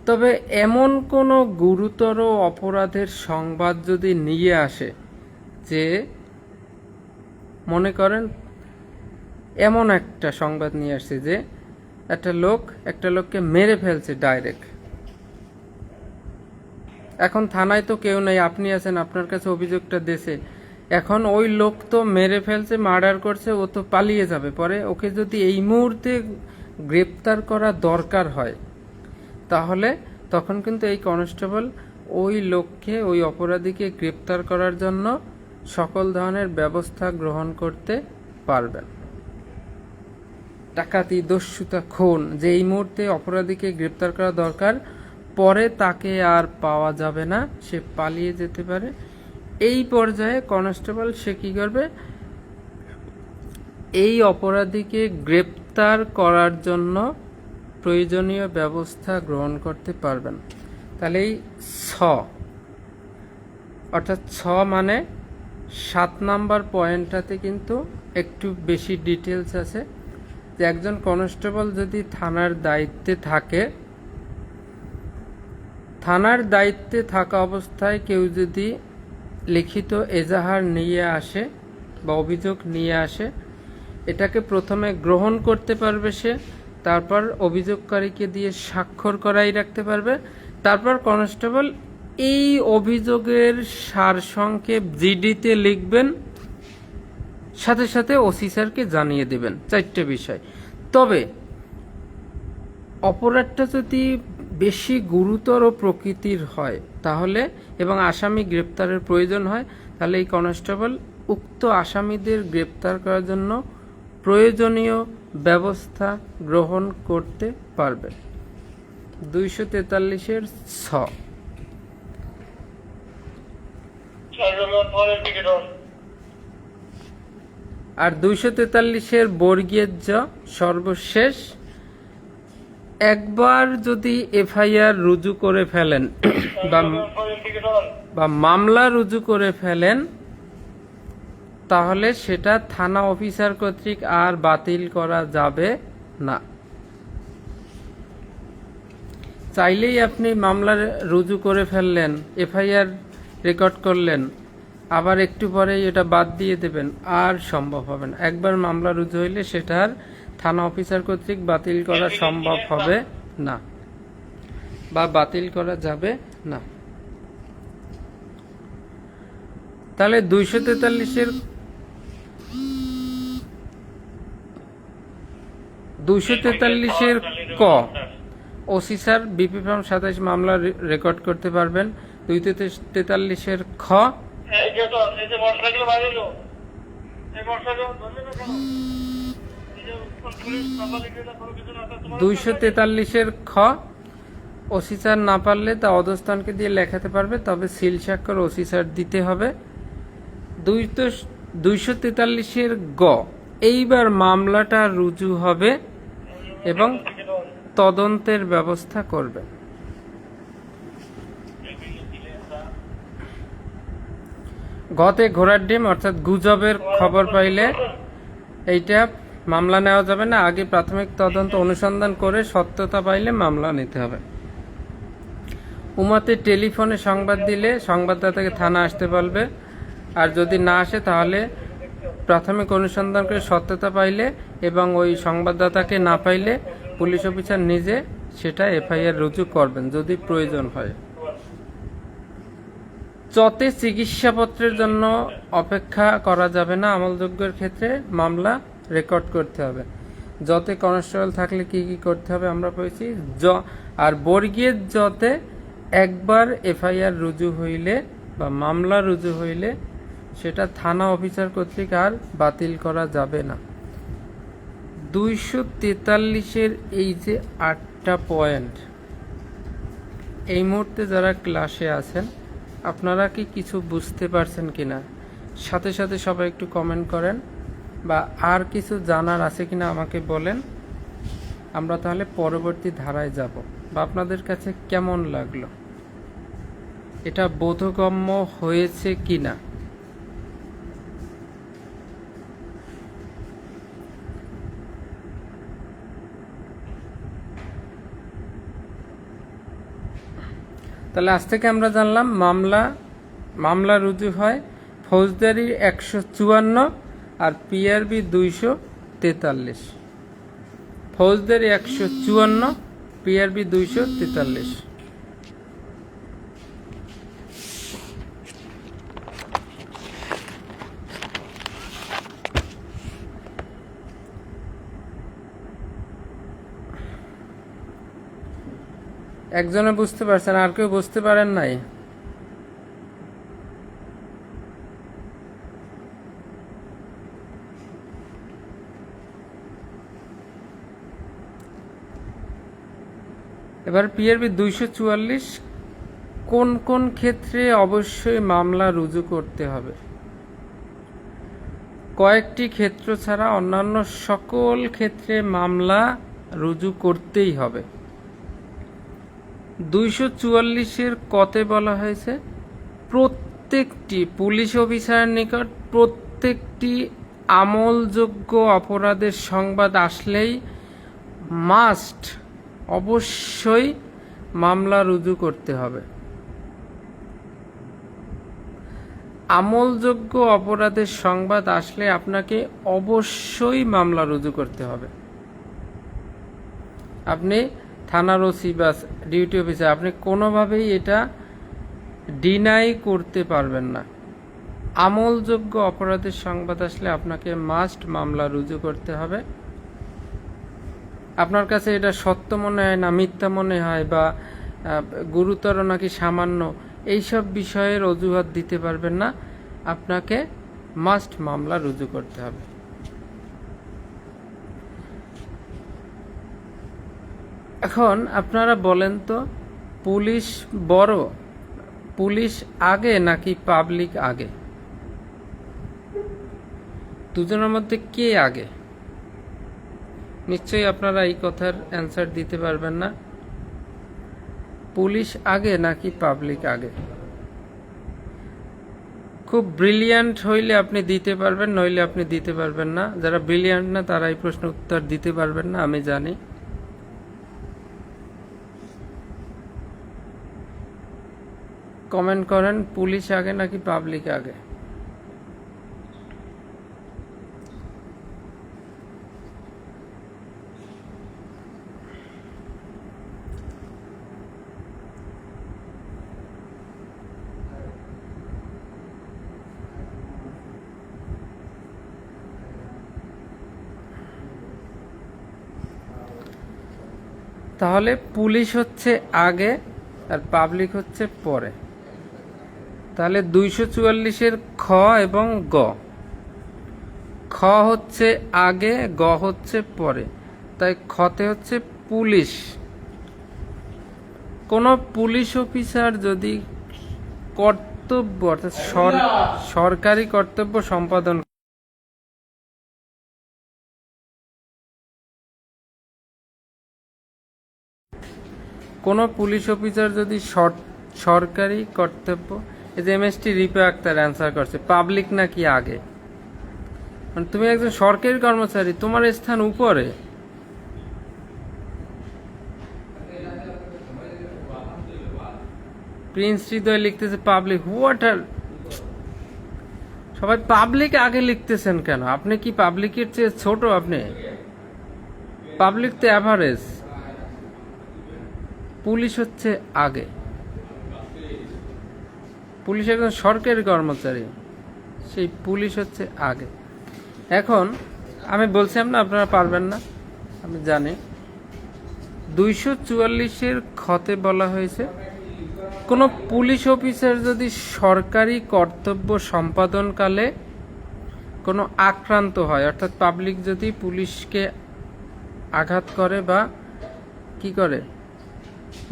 তবে এমন কোনো গুরুতর অপরাধের সংবাদ যদি নিয়ে আসে, যে মনে করেন এমন একটা সংবাদ নিয়ে আসছে যে একটা লোককে মেরে ফেলছে ডাইরেক্ট। এখন থানায় তো কেউ নাই, আপনি আছেন, আপনার কাছে অভিযোগটা দিয়েছে। এখন ওই লোক তো মেরে ফেলছে, মার্ডার করছে, ও তো পালিয়ে যাবে। পরে ওকে যদি এই মুহূর্তে গ্রেপ্তার করা দরকার হয়, তাহলে তখন কিন্তু এই কনস্টেবল ওই লোককে, ওই অপরাধীকে গ্রেপ্তার করার জন্য সকল ধরনের ব্যবস্থা গ্রহণ করতে পারবেন। ডাকাতি, দস্যুতা, খুন, যে এই মুহূর্তে অপরাধীকে গ্রেপ্তার করা দরকার, পরে তাকে আর পাওয়া যাবে না, সে পালিয়ে যেতে পারে। এই পর্যায়ে কনস্টেবল সে কি করবে? এই অপরাধীকে গ্রেপ্তার করার জন্য প্রয়োজনীয় ব্যবস্থা গ্রহণ করতে পারবেন। তাহলে এই অর্থাৎ মানে 7 নাম্বার পয়েন্টটাতে কিন্তু একটু বেশি ডিটেলস আছে, যে একজন কনস্টেবল যদি থানার দায়িত্বে থাকে, থানার দায়িত্বে থাকা অবস্থায় কেউ যদি লিখিত এজাহার নিয়ে আসে বা অভিযোগ নিয়ে আসে, এটাকে প্রথমে গ্রহণ করতে পারবে সে, তারপর অভিযোগকারীকে দিয়ে স্বাক্ষর করাই রাখতে পারবে, তারপর কনস্টেবল এই অভিযোগের সারসংক্ষেপ জিডিতে লিখবেন, সাথে সাথে ওসি স্যারকে জানিয়ে দেবেন। 4টে বিষয়। তবে অপরাধটা যদি বেশি গুরুতর প্রকৃতির হয় তাহলে, এবং আসামি গ্রেপ্তারের প্রয়োজন হয়, তাহলে এই কনস্টেবল উক্ত আসামিদের গ্রেপ্তার করার জন্য প্রয়োজনীয় ব্যবস্থা গ্রহণ করতে পারবে। 243-এর 6। আর 243-এর বর্গীয় জ সর্বশেষ, একবার যদি এফআইআর রুজু করে ফেলেন বা মামলা রুজু করে ফেলেন, তাহলে সেটা থানা অফিসার কর্তৃক আর বাতিল করা যাবে না। চাইলেই আপনি মামলা রুজু করে ফেললেন, এফআইআর রেকর্ড করলেন, আবার একটু পরেই এটা বাদ দিয়ে দেবেন, আর সম্ভব হবে না। একবার মামলা রুজু হইলে সেটা আর থানা অফিসার কর্তৃক বাতিল করা সম্ভব হবে না বা বাতিল করা যাবে না। তাহলে 243-এর ক, ওসি স্যার বিপি ফর্ম 27 মামলা রেকর্ড করতে পারবেন। 243-এর খ, 243-এর খ, ওসি স্যার না পারলে তা অধস্থানকে দিয়ে লেখাতে পারবে, তবে সিল স্বাক্ষর ওসি স্যার দিতে হবে। 243-এর গ, এইবার মামলাটা রুজু হবে এবং তদন্তের ব্যবস্থা করবে। গতে ঘোড়ার ডিম অর্থাৎ গুজবের খবর পাইলে এইটা মামলা নেওয়া যাবে না, আগে প্রাথমিক তদন্ত অনুসন্ধান করে সত্যতা পাইলে মামলা নিতে হবে। উমাতে টেলিফোনে সংবাদ দিলে সংবাদদাতাকে থানা আসতে বলবে, আর যদি না আসে তাহলে প্রাথমিক অনুসন্ধান করে সত্যতা পাইলে এবং ওই সংবাদদাতাকে না পাইলে পুলিশ অফিসার নিজে সেটা এফআইআর রুজু করবেন যদি প্রয়োজন হয়। চতে চিকিৎসাপত্রের জন্য অপেক্ষা করা যাবে না, আমলযোগ্যের ক্ষেত্রে মামলা রেকর্ড করতে হবে। যতে কনস্টেবল থাকলে কি কি করতে হবে আমরা পেয়েছি। আর বর্গীয় যতে একবার এফআইআর রুজু হইলে বা মামলা রুজু হইলে সেটা থানা অফিসার কর্তৃক আর বাতিল করা যাবে না। 243-এর এই যে 8টা পয়েন্ট, এই মুহূর্তে যারা ক্লাসে আছেন আপনারা কি কিছু বুঝতে পারছেন কিনা, সাথে সাথে সবাই একটু কমেন্ট করেন, বা আর কিছু জানার আছে কিনা আমাকে বলেন। আমরা তাহলে পরবর্তী ধারায় যাব। বা আপনাদের কাছে কেমন লাগলো, এটা বোধগম্য হয়েছে কিনা। তাহলে আজ থেকে আমরা জানলাম মামলা রুজু হয় ফৌজদারি 154 আর পিআরবি 243। ফৌজদারি 154, পিআরবি 243। একজনে বুঝতে পারছেন, আর কেউ বুঝতে পারেন নাই? এবার পিআরবি 244 কোন কোন ক্ষেত্রে অবশ্যই মামলা রুজু করতে হবে। কয়েকটি ক্ষেত্র ছাড়া অন্যান্য সকল ক্ষেত্রে মামলা রুজু করতেই হবে। 244-এর কতে বলা হয়েছে প্রত্যেকটি পুলিশ অফিসারের নিকট প্রত্যেকটি আমলযোগ্য অপরাধের সংবাদ আসলেই মাস্ট অবশ্যই মামলা রুজু করতে হবে। আমলযোগ্য অপরাধের সংবাদ আসলে আপনাকে অবশ্যই মামলা রুজু করতে হবে। আপনি থানার ওসি বা ডিউটি অফিসার, আপনি কোনোভাবেই এটা ডিনাই করতে পারবেন না। আমলযোগ্য অপরাধের সংবাদ আসলে আপনাকে মাস্ট মামলা রুজু করতে হবে। আপনার কাছে এটা সত্য মনে হয় না মিথ্যা মনে হয় বা গুরুতর নাকি সামান্য, এইসব বিষয়ের অজুহাত দিতে পারবেন না, আপনাকে মাস্ট মামলা রুজু করতে হবে। এখন আপনারা বলেন তো, পুলিশ বড়, পুলিশ আগে নাকি পাবলিক আগে? দুজনের মধ্যে কে আগে? নিশ্চয়ই আপনারা এই কথার অ্যান্সার দিতে পারবেন না। পুলিশ আগে নাকি পাবলিক আগে? খুব ব্রিলিয়ান্ট হইলে আপনি দিতে পারবেন, নইলে আপনি দিতে পারবেন না। যারা ব্রিলিয়ান্ট না তারা এই প্রশ্ন উত্তর দিতে পারবেন না, আমি জানি। কমেন্ট করেন, পুলিশ আগে নাকি পাবলিক আগে? তাহলে পুলিশ হচ্ছে আগে আর পাবলিক হচ্ছে পরে। তাহলে 244-এর খ এবং গ, খ হচ্ছে আগে, গ হচ্ছে পরে, তাই খতে হচ্ছে পুলিশ। কোন পুলিশ অফিসার যদি কর্তব্য অর্থাৎ সরকারি কর্তব্য সম্পাদন কোনো পুলিশ অফিসার যদি সরকারি কর্তব্য, এই যে এমএসটি রিপা আক্তার অ্যান্সার করছে, পাবলিক নাকি আগে? মানে তুমি একজন সরকারি কর্মচারী, তোমার স্থান উপরে। প্রিন্স হৃদয় লিখতেছে পাবলিক। হোয়াট আর, সবাই পাবলিক আগে লিখতেছেন কেন? আপনি কি পাবলিকের চেয়ে ছোট? আপনি পাবলিক তো অ্যাভারেজ, পুলিশ হচ্ছে আগে। পুলিশ একজন সরকারি কর্মচারী, সেই পুলিশ হচ্ছে আগে। এখন আমি বলছিলাম না আপনারা পারবেন না, আমি জানি। 244-এর খতে বলা হয়েছে কোনো পুলিশ অফিসার যদি সরকারি কর্তব্য সম্পাদনকালে কোনো আক্রান্ত হয়, অর্থাৎ পাবলিক যদি পুলিশকে আঘাত করে বা কি করে,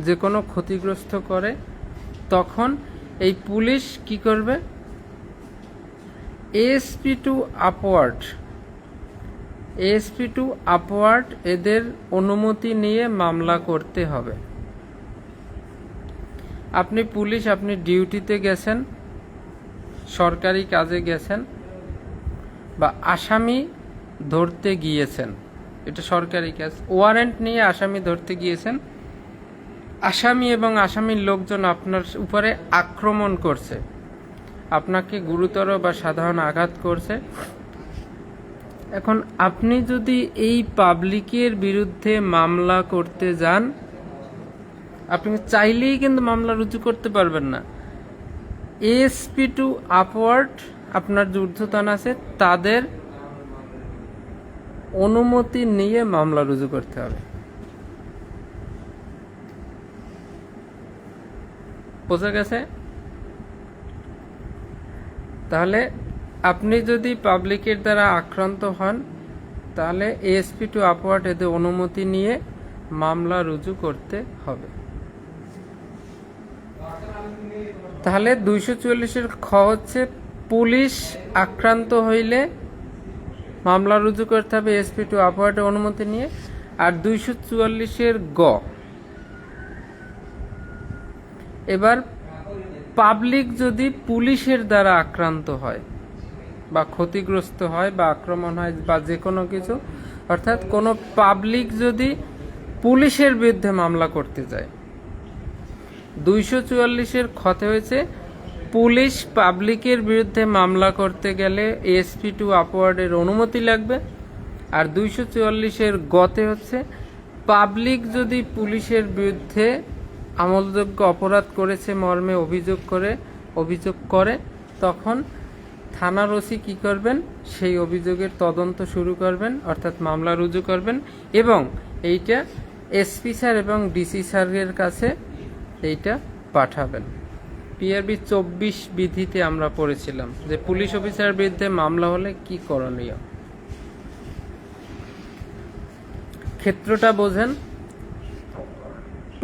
যে কোনো ক্ষতিগ্রস্ত করে, তখন এই পুলিশ কি করবে? এএসপি টু আপওয়ার্ড এদের অনুমতি নিয়ে মামলা করতে হবে। আপনি পুলিশ, আপনি ডিউটিতে গেছেন, সরকারি কাজে গেছেন, বা আসামি ধরতে গিয়েছেন, এটা সরকারি কাজ। ওয়ারেন্ট নিয়ে আসামি ধরতে গিয়েছেন, আসামি এবং আসামির লোকজন আপনার উপরে আক্রমণ করছে, আপনাকে গুরুতর বা সাধারণ আঘাত করছে। এখন আপনি যদি এই পাবলিকের বিরুদ্ধে মামলা করতে যান, আপনি চাইলেই কিন্তু মামলা রুজু করতে পারবেন না। এএসপি টু আপওয়ার্ড, আপনার যে ঊর্ধ্বতন আছে, তাদের অনুমতি নিয়ে মামলা রুজু করতে হবে। বোঝা গেছে? তাহলে আপনি যদি পাবলিকের দ্বারা আক্রান্ত হন, তাহলে এএসপি টু আপওয়ার্ড এদের অনুমতি নিয়ে মামলা রুজু করতে হবে। তাহলে 244-এর খ হচ্ছে পুলিশ আক্রান্ত হইলে মামলা রুজু করতে হবে এএসপি টু আপওয়ার্ডের অনুমতি নিয়ে। আর 244-এর গ, এবার পাবলিক যদি পুলিশের দ্বারা আক্রান্ত হয় বা ক্ষতিগ্রস্ত হয় বা আক্রমণ হয় বা যে কোনো কিছু, অর্থাৎ কোনো পাবলিক যদি পুলিশের বিরুদ্ধে মামলা করতে যায়, 244-এর খতে হয়েছে পুলিশ পাবলিকের বিরুদ্ধে মামলা করতে গেলে এএসপি টু আপওয়ার্ডের অনুমতি লাগবে। আর 244-এর গতে হচ্ছে পাবলিক যদি পুলিশের বিরুদ্ধে আমলযোগ্য অপরাধ করেছে মর্মে অভিযোগ করে, তখন থানার ওসি কি করবেন? সেই অভিযোগের তদন্ত শুরু করবেন, অর্থাৎ মামলা রুজু করবেন, এবং এইটা এসপি স্যার এবং ডিসি স্যারের কাছে এইটা পাঠাবেন। পিআরবি 24 বিধিতে আমরা পড়েছিলাম যে পুলিশ অফিসারের বিরুদ্ধে মামলা হলে কি করণীয়। ক্ষেত্রটা বোঝেন।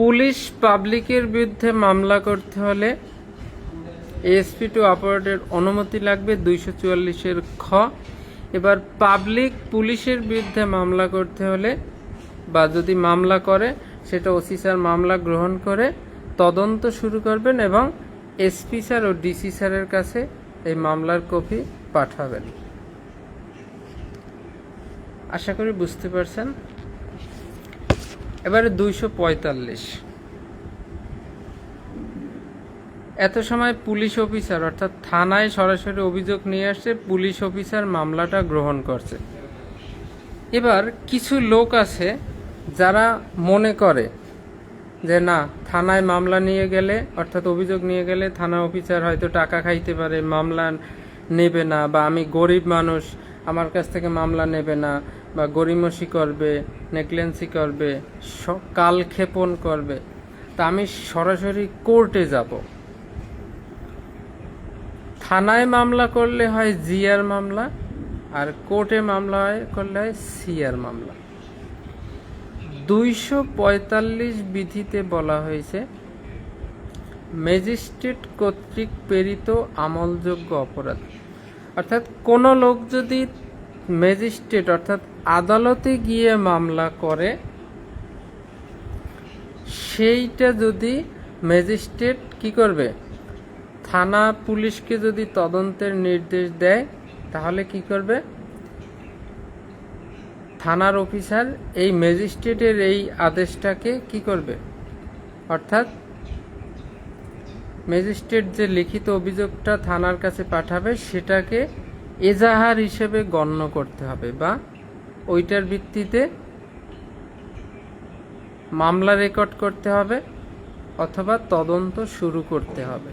পুলিশ পাবলিকের বিরুদ্ধে মামলা করতে হলে এএসপি টু আপওয়ার্ডের অনুমতি লাগবে, 244-এর খ। এবার পাবলিক পুলিশের বিরুদ্ধে মামলা করতে হলে বা যদি মামলা করে, সেটা ওসি স্যার মামলা গ্রহণ করে তদন্ত শুরু করবেন এবং এসপি স্যার ও ডিসি স্যারের কাছে এই মামলার কপি পাঠাবেন। আশা করি বুঝতে পারছেন। এবারে 245 এত সময় পুলিশ অফিসার অর্থাৎ থানায় সরাসরি অভিযোগ নিয়ে আসছে, পুলিশ অফিসার মামলাটা গ্রহণ করছে। এবার কিছু লোক আছে যারা মনে করে যে না, থানায় মামলা নিয়ে গেলে অর্থাৎ অভিযোগ নিয়ে গেলে থানা অফিসার হয়তো টাকা খাইতে পারে, মামলা নেবে না, বা আমি গরিব মানুষ আমার কাছ থেকে মামলা নেবে না, বা গরিমসি করবে, নেগলেন্সি করবে, কালক্ষেপণ করবে, তা আমি সরাসরি কোর্টে যাব। থানায় মামলা করলে হয় জিআর মামলা, আর কোর্টে মামলা করলে হয় সিআর মামলা। 245 বিধিতে বলা হয়েছে ম্যাজিস্ট্রেট কর্তৃক প্রেরিত আমলযোগ্য অপরাধ, অর্থাৎ কোনো লোক যদি ম্যাজিস্ট্রেট অর্থাৎ আদালতে গিয়ে মামলা করে, সেইটা যদি ম্যাজিস্ট্রেট কি করবে, থানা পুলিশকে যদি তদন্তের নির্দেশ দেয়, তাহলে কি করবে, থানার অফিসার এই ম্যাজিস্ট্রেটের এই আদেশটাকে কি করবে, অর্থাৎ ম্যাজিস্ট্রেট যে লিখিত অভিযোগটা থানার কাছে পাঠাবে সেটাকে এজাহার হিসেবে গণ্য করতে হবে, বা ওইটার ভিত্তিতে মামলা রেকর্ড করতে হবে অথবা তদন্ত শুরু করতে হবে।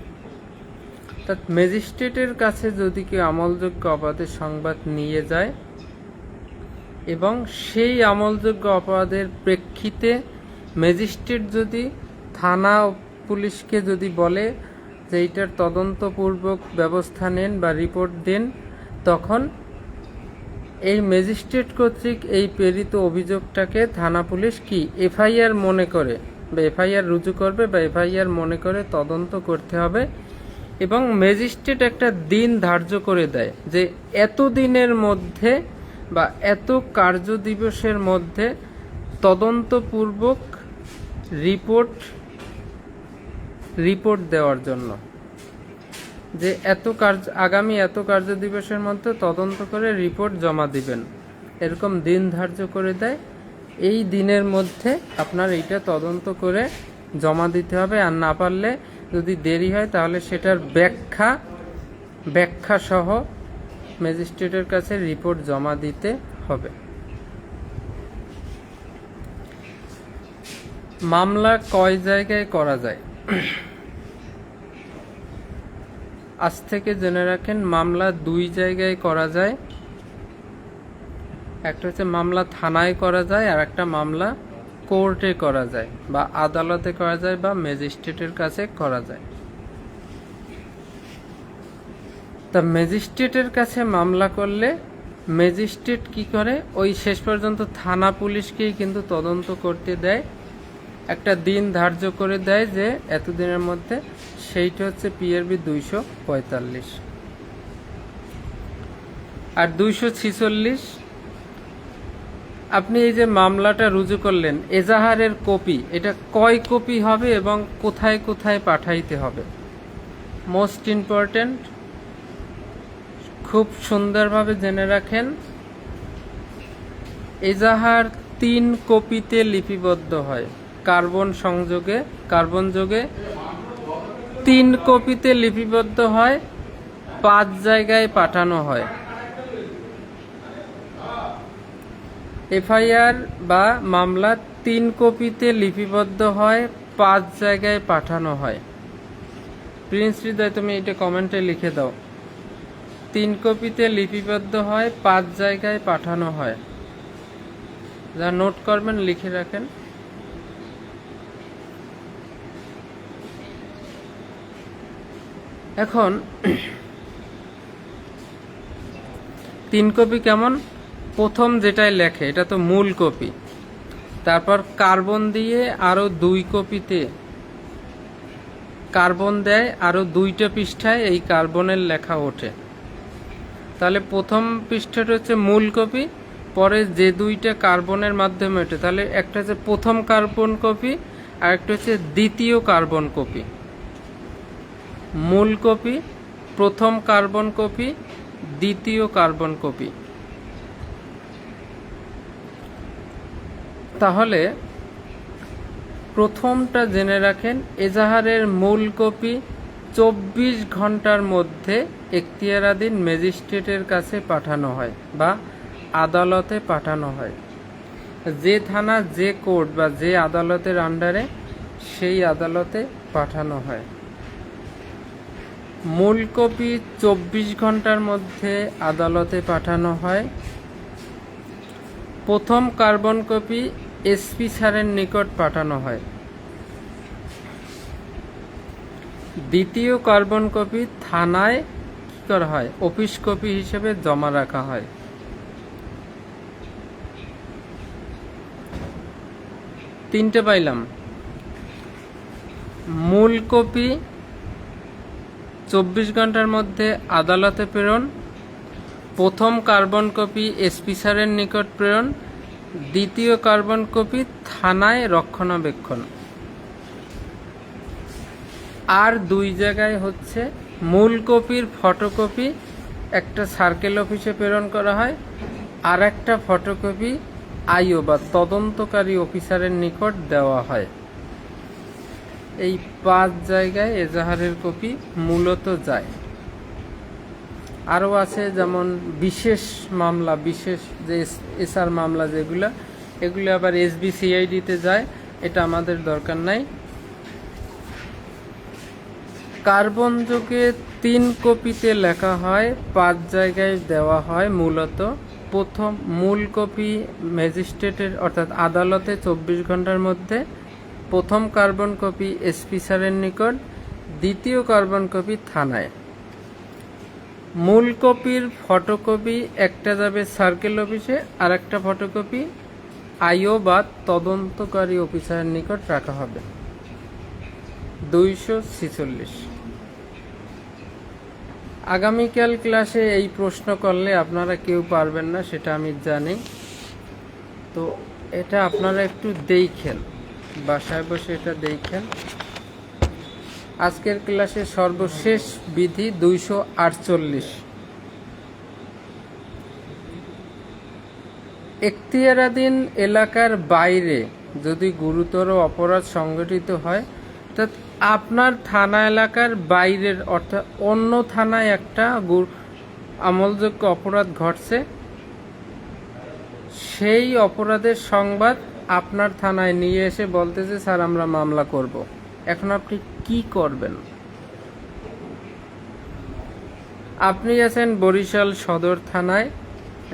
অর্থাৎ ম্যাজিস্ট্রেটের কাছে যদি কেউ আমলযোগ্য অপরাধের সংবাদ নিয়ে যায় এবং সেই আমলযোগ্য অপরাধের প্রেক্ষিতে ম্যাজিস্ট্রেট যদি থানা পুলিশকে যদি বলে যে এইটার তদন্তপূর্বক ব্যবস্থা নেন বা রিপোর্ট দেন, তখন এই ম্যাজিস্ট্রেট কর্তৃক এই প্রেরিত অভিযোগটাকে থানা পুলিশ কি এফআইআর মনে করে বা এফআইআর রুজু করবে বা এফআইআর মনে করে তদন্ত করতে হবে। এবং ম্যাজিস্ট্রেট একটা দিন ধার্য করে দেয় যে এত দিনের মধ্যে বা এত কার্য দিবসের মধ্যে তদন্তপূর্বক রিপোর্ট দেওয়ার জন্য, যে আগামী এত কার্য দিবসের মধ্যে তদন্ত করে রিপোর্ট জমা দিবেন, এরকম দিন ধার্য করে দেয়। এই দিনের মধ্যে আপনার এইটা তদন্ত করে জমা দিতে হবে, আর না পারলে যদি দেরি হয় তাহলে সেটার ব্যাখ্যা সহ ম্যাজিস্ট্রেটের কাছে রিপোর্ট জমা দিতে হবে। মামলা কয় জায়গায় করা যায়? আজ থেকে জেনে রাখেন, মামলা 2 জায়গায় করা যায়। একটা হচ্ছে মামলা থানায় করা যায়, আর একটা মামলা কোর্টে করা যায়, বা আদালতে করা যায়, বা ম্যাজিস্ট্রেটের কাছে করা যায়। তা ম্যাজিস্ট্রেটের কাছে মামলা করলে ম্যাজিস্ট্রেট কি করে, ওই শেষ পর্যন্ত থানা পুলিশকেই কিন্তু তদন্ত করতে দেয়, একটা দিন ধার্য করে দেয় যে এতদিনের মধ্যে, সেইটা হচ্ছে পিআরবি 245। আর 246, আপনি এই যে মামলাটা রুজু করলেন, এজাহারের কপি, এটা কয় কপি হবে এবং কোথায় কোথায় পাঠাইতে হবে, মোস্ট ইম্পর্টেন্ট, খুব সুন্দরভাবে জেনে রাখেন। এজাহার 3 কপিতে লিপিবদ্ধ হয়, কার্বন যোগে 3 কপিতে লিপিবদ্ধ হয়, 5 জায়গায় পাঠানো হয়। এফআইআর বা মামলা 3 কপিতে লিপিবদ্ধ হয়, 5 জায়গায় পাঠানো হয়। প্রিন্স হৃদয়, তুমি এটা কমেন্টে লিখে দাও। 3 কপিতে লিপিবদ্ধ হয়, 5 জায়গায় পাঠানো হয়। যা নোট করবেন লিখে রাখেন। এখন 3 কপি কেমন? প্রথম যেটাই লেখে এটা তো মূল কপি, তারপর কার্বন দিয়ে আরো 2 কপিতে কার্বন দেয়, আরো 2টা পৃষ্ঠায় এই কার্বনের লেখা ওঠে। তাহলে প্রথম পৃষ্ঠাটা হচ্ছে মূল কপি, পরে যে 2টা কার্বনের মাধ্যমে ওঠে, তাহলে একটা হচ্ছে প্রথম কার্বন কপি আর একটা হচ্ছে দ্বিতীয় কার্বন কপি। মূল কপি, প্রথম কার্বন কপি, দ্বিতীয় কার্বন কপি। তাহলে প্রথমটা জেনে রাখেন, এজাহারের মূল কপি 24 ঘন্টার মধ্যে এখতিয়ারাধীন ম্যাজিস্ট্রেটের কাছে পাঠানো হয় বা আদালতে পাঠানো হয়। যে থানা, যে কোর্ট বা যে আদালতের আন্ডারে, সেই আদালতে পাঠানো হয়। মূল কপি 24 ঘন্টার মধ্যে আদালতে পাঠানো হয়। প্রথম কার্বন কপি এসপি স্যারের নিকট পাঠানো হয়। দ্বিতীয় কার্বন কপি থানায় কি করা হয়? অফিস কপি হিসেবে জমা রাখা হয়। তিনটে পাইলাম। মূল কপি 24 ঘন্টার মধ্যে আদালতে প্রেরণ, প্রথম কার্বন কপি এসপি স্যারের নিকট প্রেরণ, দ্বিতীয় কার্বন কপি থানায় রক্ষণাবেক্ষণ। আর দুই জায়গায় হচ্ছে মূল কপির ফটোকপি একটা সার্কেল অফিসে প্রেরণ করা হয়, আর একটা ফটোকপি আইও বা তদন্তকারী অফিসারের নিকট দেওয়া হয়। এই 5 জায়গায় এজাহারের কপি মূলত যায়। আরও আছে যেমন বিশেষ মামলা, বিশেষ যে এসআর মামলা যেগুলো, এগুলো আবার এসবি সিআইডিতে যায়, এটা আমাদের দরকার নাই। কার্বন যোগে 3 কপিতে লেখা হয়, 5 জায়গায় দেওয়া হয় মূলত। প্রথম মূল কপি ম্যাজিস্ট্রেটের অর্থাৎ আদালতে 24 ঘন্টার মধ্যে, প্রথম কার্বন কপি এসপি স্যারের নিকট, দ্বিতীয় কার্বন কপি থানায়। মূল কপির ফটোকপি একটা যাবে সার্কেল অফিসে, আর একটা ফটোকপি আইও বা তদন্তকারী অফিসারের নিকট রাখা হবে। 246। আগামীকাল ক্লাসে এই প্রশ্ন করলে আপনারা কেউ পারবেন না, সেটা আমি জানি। তো এটা আপনারা একটু দেখেন, বাসায় বসে এটা দেখেন। আজকের ক্লাসে সর্বশেষ বিধি 248। এখতিয়ারাধীন এলাকার বাইরে যদি গুরুতর অপরাধ সংঘটিত হয়, অর্থাৎ আপনার থানা এলাকার বাইরের অর্থাৎ অন্য থানায় একটা আমলযোগ্য অপরাধ ঘটছে, সেই অপরাধের সংবাদ আপনার থানায় নিয়ে এসে বলতেছে স্যার আমরা মামলা করব। এখন আপনি কি করবেন? আপনি আছেন বরিশাল সদর থানায়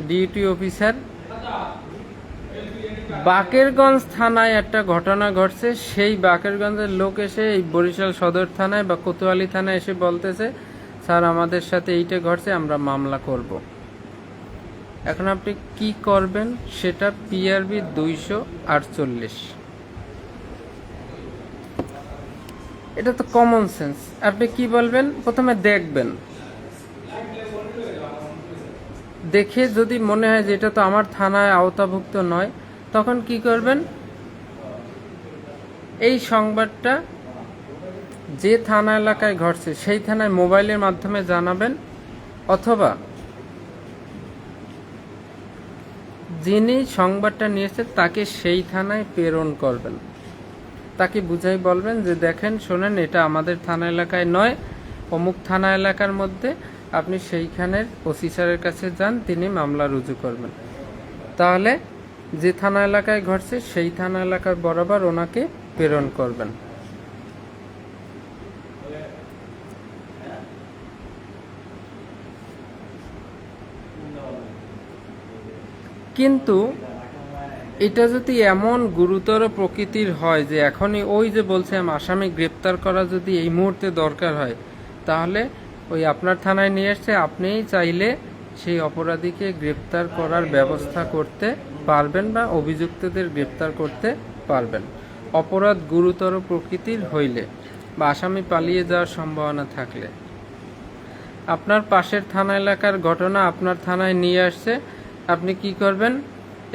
ডিউটি অফিসার, বাকেরগঞ্জ থানায় একটা ঘটনা ঘটছে, সেই বাকেরগঞ্জের লোক এসে এই বরিশাল সদর থানায় বা কোতোয়ালি থানায় এসে বলতেছে স্যার আমাদের সাথে এইটা ঘটছে, আমরা মামলা করব। এখন আপনি কি করবেন? সেটা পিআরবি 248। এটা তো কমন সেন্স। আপনি কি বলবেন? প্রথমে দেখবেন, দেখে যদি মনে হয় যে এটা তো আমার থানায় আওতাভুক্ত নয়, তখন কি করবেন? এই সংবাদটা যে থানা এলাকায় ঘটছে সেই থানায় মোবাইলের মাধ্যমে জানাবেন, অথবা যিনি সংবাদটা নিয়েছে তাকে সেই থানায় প্রেরণ করবেন। তাকে বুঝাই বলবেন যে দেখেন শোনেন এটা আমাদের থানা এলাকায় নয়, অমুক থানা এলাকার মধ্যে, আপনি সেইখানের ওসি স্যারের কাছে যান, তিনি মামলা রুজু করবেন। তাহলে যে থানা এলাকায় ঘটছে সেই থানা এলাকার বরাবর ওনাকে প্রেরণ করবেন। কিন্তু এটা যদি এমন গুরুতর প্রকৃতির হয় যে এখনই ওই যে বলছিলাম আসামি গ্রেপ্তার করা যদি এই মুহূর্তে দরকার হয়, তাহলে ওই আপনার থানায় নিয়ে এসে আপনিই চাইলে সেই অপরাধীকে গ্রেপ্তার করার ব্যবস্থা করতে পারবেন বা অভিযুক্তদের গ্রেপ্তার করতে পারবেন। অপরাধ গুরুতর প্রকৃতির হইলে বা আসামি পালিয়ে যাওয়ার সম্ভাবনা থাকলে। আপনার পাশের থানা এলাকার ঘটনা আপনার থানায় নিয়ে আসছে, আপনি কি করবেন?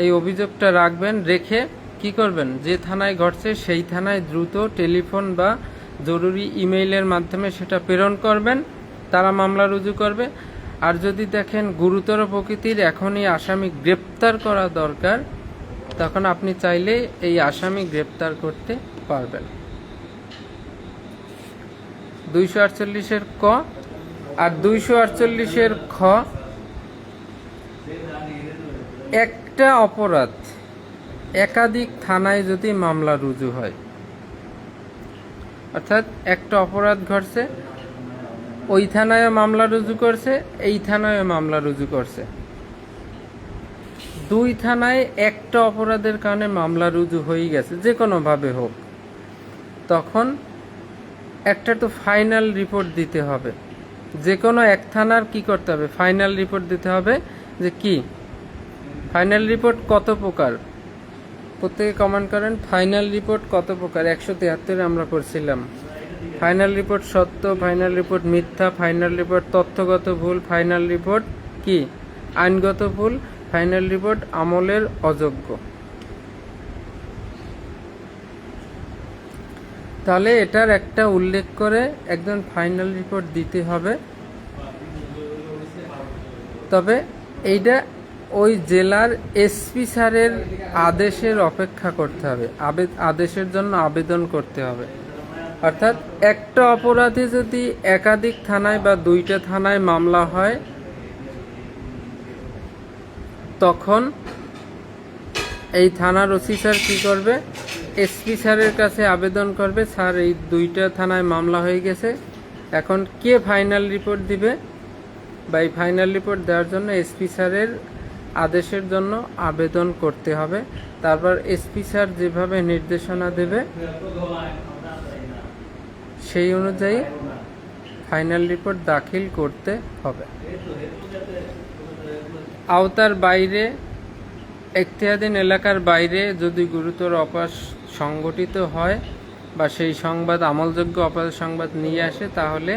এই অভিযোগটা রাখবেন, রেখে কি করবেন? যে থানায় ঘটছে সেই থানায় দ্রুত টেলিফোন বা জরুরি ইমেইলের মাধ্যমে সেটা প্রেরণ করবেন, তারা মামলা রুজু করবে। আর যদি দেখেন গুরুতর প্রকৃতির এখনই আসামি গ্রেপ্তার করা দরকার, তখন আপনি চাইলে এই আসামি গ্রেপ্তার করতে পারবেন। 248-এর ক আর 248-এর খ, একটা অপরাধ একাধিক থানায় যদি মামলা রুজু হয়, অর্থাৎ একটা অপরাধ ঘটছে, ওই থানায় মামলা রুজু করছে, এই থানায় মামলা রুজু করছে, দুই থানায় একটা অপরাধের কারণে মামলা রুজু হয়ে গেছে, যে কোনোভাবে হোক, তখন একটা তো ফাইনাল রিপোর্ট দিতে হবে। যে কোনো এক থানার কি করতে হবে? ফাইনাল রিপোর্ট দিতে হবে। যে কি ফাইনাল রিপোর্ট কত প্রকার? প্রত্যেকে কমেন্ট করেন ফাইনাল রিপোর্ট কত প্রকার। 173 আমরা করছিলাম। ফাইনাল রিপোর্ট সত্য, ফাইনাল রিপোর্ট মিথ্যা, ফাইনাল রিপোর্ট তথ্যগত ভুল, ফাইনাল রিপোর্ট কি আইনগত ভুল, ফাইনাল রিপোর্ট আমলের অযোগ্য। তাহলে এটার একটা উল্লেখ করে একজন ফাইনাল রিপোর্ট দিতে হবে। তবে এইটা ওই জেলার এসপি স্যারের আদেশের অপেক্ষা করতে হবে, আদেশের জন্য আবেদন করতে হবে। অর্থাৎ একটা অপরাধে যদি একাধিক থানায় বা দুইটা থানায় মামলা হয়, তখন এই থানার ওসি স্যার কী করবে? এসপি স্যারের কাছে আবেদন করবে, স্যার এই দুইটা থানায় মামলা হয়ে গেছে, এখন কে ফাইনাল রিপোর্ট দিবে? বা এই ফাইনাল রিপোর্ট দেওয়ার জন্য এসপি স্যারের আদেশের জন্য আবেদন করতে হবে। তারপর এসপি স্যার যেভাবে নির্দেশনা দেবে সেই অনুযায়ী ফাইনাল রিপোর্ট দাখিল করতে হবে। আওতার বাইরে, এখতিয়ারাধীন এলাকার বাইরে যদি গুরুতর অপরাধ সংগঠিত হয় বা সেই সংবাদ আমলযোগ্য অপরাধ সংবাদ নিয়ে আসে, তাহলে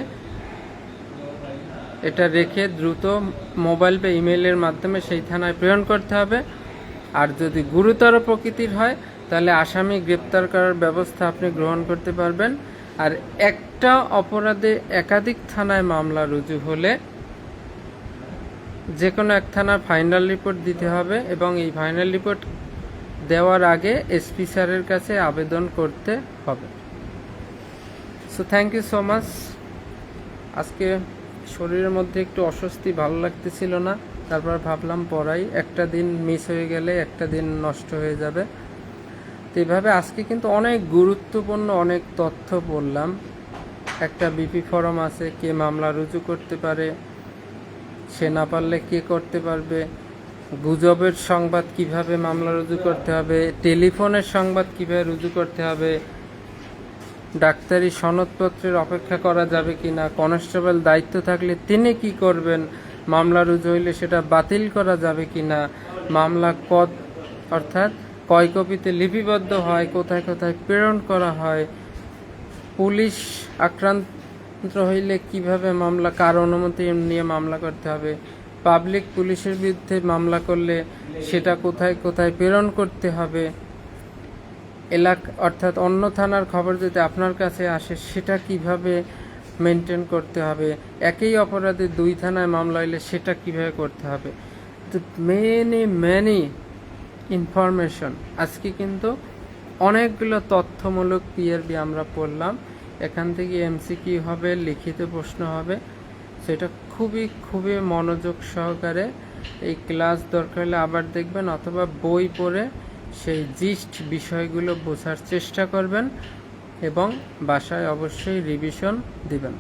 এটা রেখে দ্রুত মোবাইল বা ইমেইলের মাধ্যমে সেই থানায় প্রেরণ করতে হবে। আর যদি গুরুতর প্রকৃতির হয়, তাহলে আসামি গ্রেপ্তার করার ব্যবস্থা আপনি গ্রহণ করতে পারবেন। আর একটা অপরাধে একাধিক থানায় মামলা রুজু হলে যে কোনো এক থানার ফাইনাল রিপোর্ট দিতে হবে, এবং এই ফাইনাল রিপোর্ট দেওয়ার আগে এসপি স্যারের কাছে আবেদন করতে হবে। So thank you so much. আজকে শরীরের মধ্যে একটু অস্বস্তি, ভালো লাগতেছিল না, তারপর ভাবলাম পড়াই, একটা দিন মিস হয়ে গেলে একটা দিন নষ্ট হয়ে যাবে। তো এইভাবে আজকে কিন্তু অনেক গুরুত্বপূর্ণ অনেক তথ্য বললাম। একটা বিপি ফরম আছে, কে মামলা রুজু করতে পারে, সে না পারলে কে করতে পারবে, গুজবের সংবাদ কিভাবে মামলা রুজু করতে হবে, টেলিফোনের সংবাদ কিভাবে রুজু করতে হবে, ডাক্তারি সনদপত্রের অপেক্ষা করা যাবে কিনা, কনস্টেবল দায়িত্ব থাকলে তিনি কি করবেন, মামলা রুজু হইলে সেটা বাতিল করা যাবে কিনা, মামলা অর্থাৎ কয় কপিতে লিপিবদ্ধ হয়, কোথায় কোথায় প্রেরণ করা হয়, পুলিশ আক্রান্ত হইলে কিভাবে মামলা, কার অনুমতি নিয়ে মামলা করতে হবে, পাবলিক পুলিশের বিরুদ্ধে মামলা করলে সেটা কোথায় কোথায় প্রেরণ করতে হবে, অর্থাৎ অন্য থানার খবর যদি আপনার কাছে আসে সেটা কিভাবে মেনটেন করতে হবে, একই অপরাধে দুই থানায় মামলা হইলে সেটা কিভাবে করতে হবে। তো মেনি ইনফরমেশন আজকে কিন্তু অনেকগুলো তথ্যমূলক পিআরবি আমরা পড়লাম। এখান থেকে এমসিকিউ হবে, লিখিত প্রশ্ন হবে। সেটা খুবই মনোযোগ সহকারে এই ক্লাস দরকার হলে আবার দেখবেন, অথবা বই পড়ে সেই জিস্ট বিষয়গুলো বোঝার চেষ্টা করবেন এবং বাসায় অবশ্যই রিভিশন দিবেন।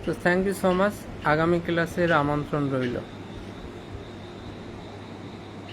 তো থ্যাংক ইউ সো মাচ। আগামী ক্লাসের আমন্ত্রণ রইল।